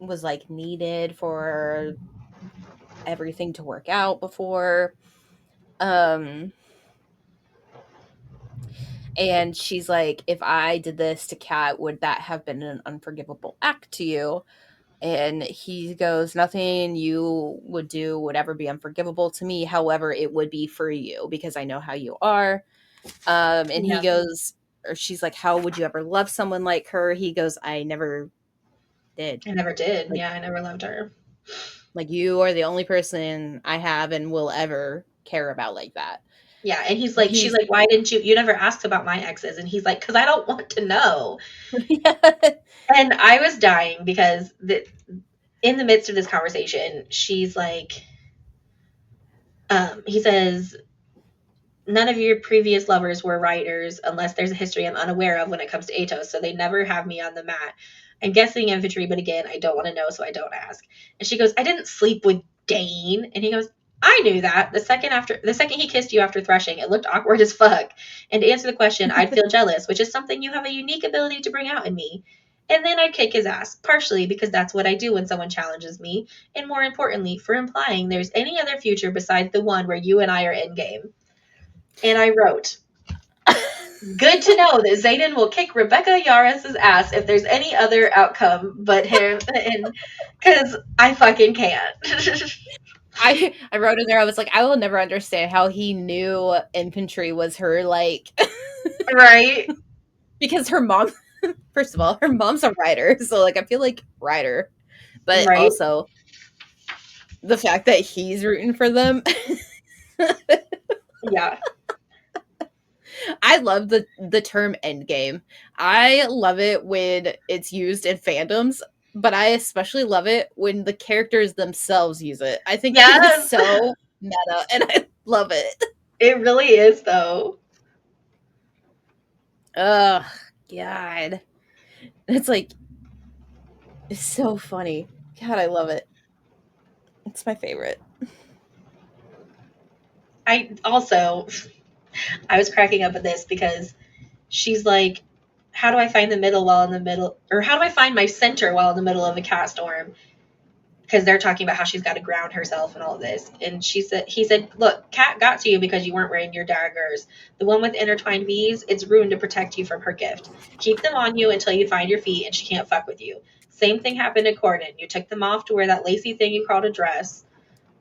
Speaker 2: was like needed for everything to work out before. Um and she's like, if I did this to Kat, would that have been an unforgivable act to you? And he goes, nothing you would do would ever be unforgivable to me. However, it would be for you because I know how you are. And he
Speaker 1: Yeah.
Speaker 2: goes, or she's like, how would you ever love someone like her? He goes, I never did.
Speaker 1: I never did.
Speaker 2: Like,
Speaker 1: Yeah, I never loved her.
Speaker 2: like you are the only person I have and will ever care about like that.
Speaker 1: Yeah, and he's
Speaker 2: And
Speaker 1: like, she's
Speaker 2: he's,
Speaker 1: like, why didn't you never asked about my exes? And he's like, because I don't want to know.
Speaker 2: yeah.
Speaker 1: And I was dying because in the midst of this conversation, she's like, he says, none of your previous lovers were writers unless there's a history I'm unaware of when it comes to Atos, so they never have me on the mat. I'm guessing infantry, but again, I don't want to know, so I don't ask. And she goes, I didn't sleep with Dane. And he goes, I knew that. The second he kissed you after threshing, it looked awkward as fuck. And to answer the question, I'd feel jealous, which is something you have a unique ability to bring out in me. And then I'd kick his ass, partially because that's what I do when someone challenges me, and more importantly, for implying there's any other future besides the one where you and I are in game. And I wrote, good to know that Zayden will kick Rebecca Yaros' ass if there's any other outcome but him, because I fucking can't.
Speaker 2: I wrote in there, I was like, I will never understand how he knew infantry was her, like,
Speaker 1: Right?
Speaker 2: because her mom, first of all, her mom's a writer, so like I feel like writer, but
Speaker 1: Right?
Speaker 2: also the fact that he's rooting for them.
Speaker 1: Yeah.
Speaker 2: I love the term endgame. I love it when it's used in fandoms, but I especially love it when the characters themselves use it. I think it is
Speaker 1: Yes.
Speaker 2: so meta, and I love it.
Speaker 1: It really is, though.
Speaker 2: Ugh, God. It's like, it's so funny. God, I love it. It's my favorite.
Speaker 1: I was cracking up at this because she's like, how do I find the middle while in the middle, or how do I find my center while in the middle of a cat storm? Because they're talking about how she's got to ground herself and all this. And he said, look, Cat got to you because you weren't wearing your daggers. The one with intertwined V's, it's ruined to protect you from her gift. Keep them on you until you find your feet and she can't fuck with you. Same thing happened to Corden. You took them off to wear that lacy thing you called a dress.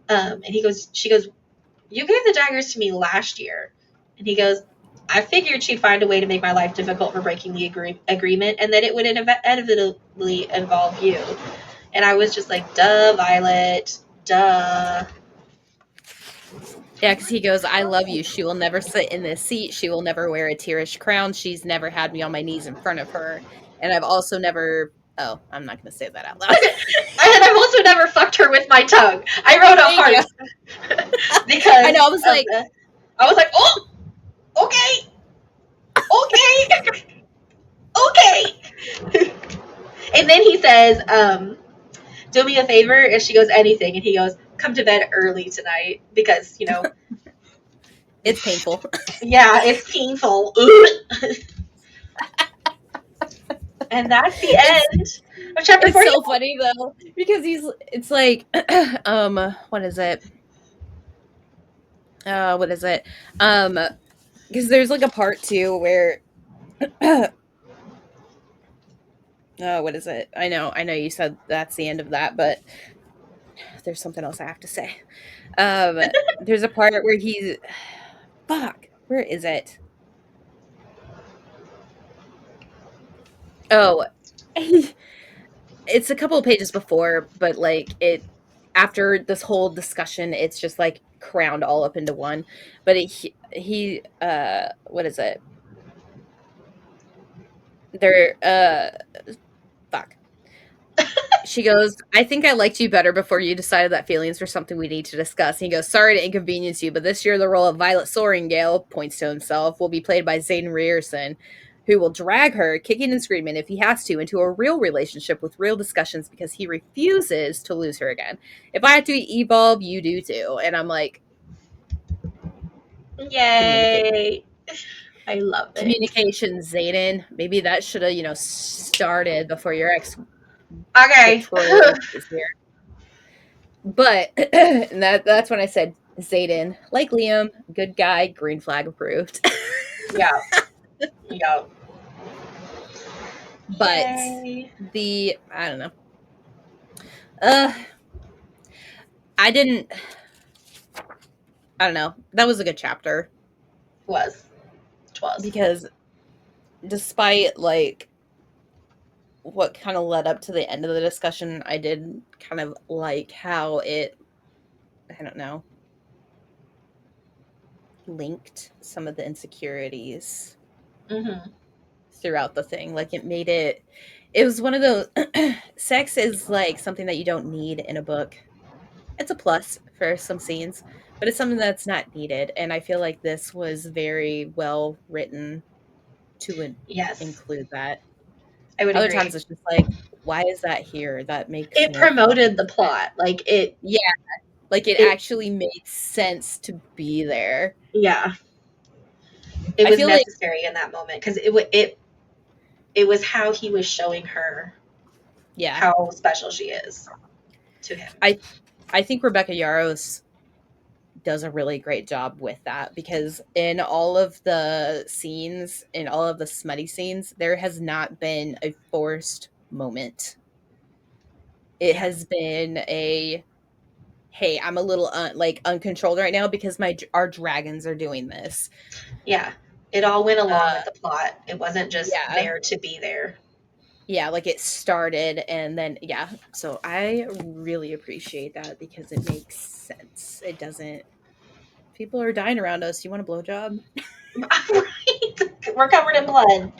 Speaker 1: And she goes, you gave the daggers to me last year. And he goes, I figured she'd find a way to make my life difficult for breaking the agreement and that it would inevitably involve you. And I was just like, duh, Violet, duh.
Speaker 2: Yeah, because he goes, I love you. She will never sit in this seat. She will never wear a tearish crown. She's never had me on my knees in front of her. And I've also never. Oh, I'm not going to say that out loud.
Speaker 1: And I've also never fucked her with my tongue. I wrote a heart. Because
Speaker 2: I know, I was like,
Speaker 1: oh, okay. Okay. Okay. And then he says, do me a favor. And she goes, anything. And he goes, come to bed early tonight because,
Speaker 2: it's painful.
Speaker 1: Yeah, it's painful. And that's the end of chapter 40.
Speaker 2: It's so funny though because it's like, what is it? Because there's like a part 2 where, what is it? I know you said that's the end of that, but there's something else I have to say. There's a part where he's, fuck, where is it? Oh, it's a couple of pages before, but like after this whole discussion, it's just like crowned all up into one. But he what is it? Fuck. She goes, I think I liked you better before you decided that feelings were something we need to discuss. And he goes, sorry to inconvenience you, but this year the role of Violet Soaringale, points to himself, will be played by Zayden Ryerson, who will drag her, kicking and screaming if he has to, into a real relationship with real discussions because he refuses to lose her again. If I have to evolve, you do too. And I'm like,
Speaker 1: yay. I love it.
Speaker 2: Communication, Zayden. Maybe that should have, started before your ex
Speaker 1: Okay.
Speaker 2: Victoria is here. But and that's when I said Zayden, like Liam, good guy, green flag approved.
Speaker 1: Yeah. Yeah.
Speaker 2: But
Speaker 1: Yay.
Speaker 2: I don't know. Uh I didn't I don't know. That was a good chapter
Speaker 1: Was. It was.
Speaker 2: because despite like what kind of led up to the end of the discussion, I did kind of like how it I don't know, linked some of the insecurities
Speaker 1: Mm-hmm.
Speaker 2: throughout the thing. Like it was one of those sex is like something that you don't need in a book. It's a plus for some scenes, but it's something that's not needed. And I feel like this was very well written to
Speaker 1: Yes.
Speaker 2: include that.
Speaker 1: I would
Speaker 2: Other
Speaker 1: agree.
Speaker 2: times it's just like, why is that here? That makes
Speaker 1: It
Speaker 2: no fucking
Speaker 1: promoted the
Speaker 2: sense.
Speaker 1: plot. Like it
Speaker 2: Yeah, like it
Speaker 1: it
Speaker 2: actually made sense to be there.
Speaker 1: yeah. It
Speaker 2: I
Speaker 1: was
Speaker 2: feel like
Speaker 1: necessary in that moment because it was how he was showing her
Speaker 2: yeah,
Speaker 1: how special she is to him.
Speaker 2: I I think Rebecca Yarros does a really great job with that because in all of the scenes, in all of the smutty scenes, there has not been a forced moment. It
Speaker 1: Yeah.
Speaker 2: has been a hey, I'm a little like uncontrolled right now because my our dragons are doing this.
Speaker 1: Yeah. It all went along
Speaker 2: Uh
Speaker 1: with the plot. It wasn't just
Speaker 2: yeah.
Speaker 1: there to be there.
Speaker 2: Yeah, like it started and then yeah. So I really appreciate that because it makes sense. It doesn't people are dying around us. You want a blowjob?
Speaker 1: Right. We're covered in blood.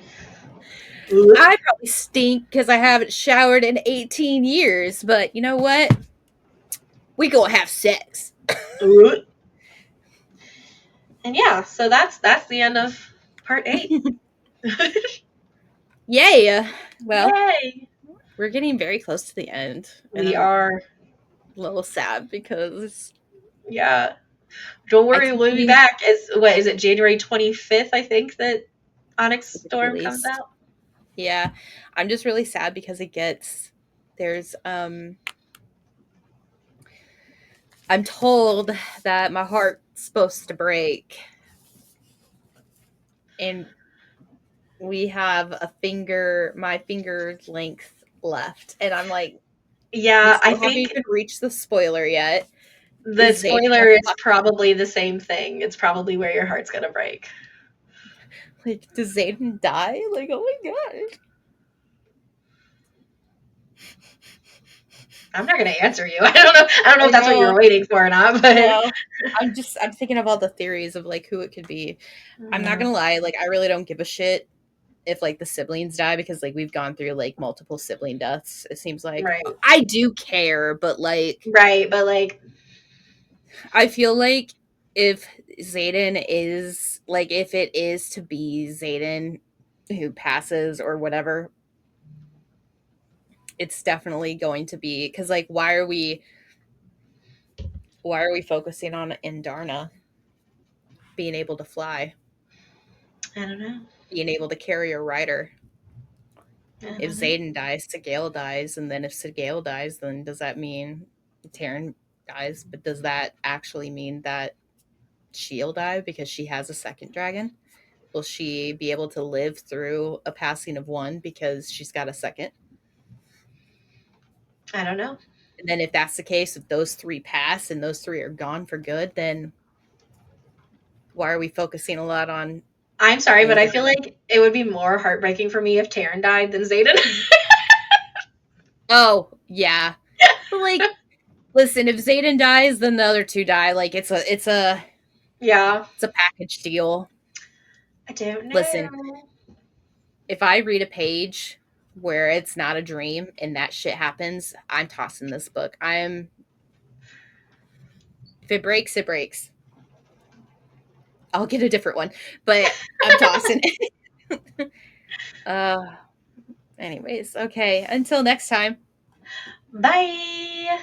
Speaker 2: I probably stink because I haven't showered in 18 years, but you know what? We gonna have sex.
Speaker 1: And yeah, so that's the end of part 8.
Speaker 2: Yay! Well,
Speaker 1: Yay.
Speaker 2: we're getting very close to the end, and
Speaker 1: We
Speaker 2: I'm
Speaker 1: are.
Speaker 2: a little sad because
Speaker 1: Yeah. Don't
Speaker 2: I
Speaker 1: worry,
Speaker 2: keep
Speaker 1: we'll be
Speaker 2: getting
Speaker 1: back. It's what is it, January 25th, I think, that Onyx Storm comes
Speaker 2: released.
Speaker 1: out.
Speaker 2: Yeah, I'm just really sad because there's I'm told that my heart's supposed to break, and we have my finger length left, and I'm like, we
Speaker 1: Yeah, I
Speaker 2: still haven't
Speaker 1: think
Speaker 2: even reached the spoiler yet.
Speaker 1: the
Speaker 2: Is Zayden
Speaker 1: spoiler
Speaker 2: gonna
Speaker 1: is
Speaker 2: fuck?
Speaker 1: probably the same thing. It's probably where your heart's gonna break.
Speaker 2: Like, does Zayden die? Like, oh my god.
Speaker 1: I'm not gonna answer you. I don't know. I don't know
Speaker 2: I
Speaker 1: if that's what you
Speaker 2: know.
Speaker 1: were waiting for or not, but
Speaker 2: No. I'm thinking of all the theories of like who it could be. I'm not
Speaker 1: Mhm.
Speaker 2: gonna lie, like I really don't give a shit if like the siblings die because like we've gone through like multiple sibling deaths, it seems like.
Speaker 1: Right,
Speaker 2: I do care, but like
Speaker 1: right, but like,
Speaker 2: I feel like if Zayden is like if it is to be Zayden who passes or whatever, it's definitely going to be because like why are we focusing on Indarna being able to fly,
Speaker 1: I don't know.
Speaker 2: being able to carry a rider?
Speaker 1: I
Speaker 2: If
Speaker 1: don't know.
Speaker 2: Zayden dies, Sigale dies, and then if Sigale dies, then does that mean Taryn dies? But does that actually mean that she'll die because she has a second dragon? Will she be able to live through a passing of one because she's got a second?
Speaker 1: I don't know.
Speaker 2: And then if that's the case, if those three pass and those three are gone for good, then why are we focusing a lot on
Speaker 1: I'm sorry, but I feel
Speaker 2: Indarna?
Speaker 1: like it would be more heartbreaking for me if Taryn died than Zayden.
Speaker 2: Oh, yeah. But like, listen, if Zayden dies, then the other two die. Like
Speaker 1: Yeah.
Speaker 2: it's a package deal.
Speaker 1: I don't
Speaker 2: Listen,
Speaker 1: know.
Speaker 2: if I read a page where it's not a dream and that shit happens, I'm tossing this book. If it breaks, it breaks. I'll get a different one, but I'm tossing it. uh anyways, okay. Until next time.
Speaker 1: Bye.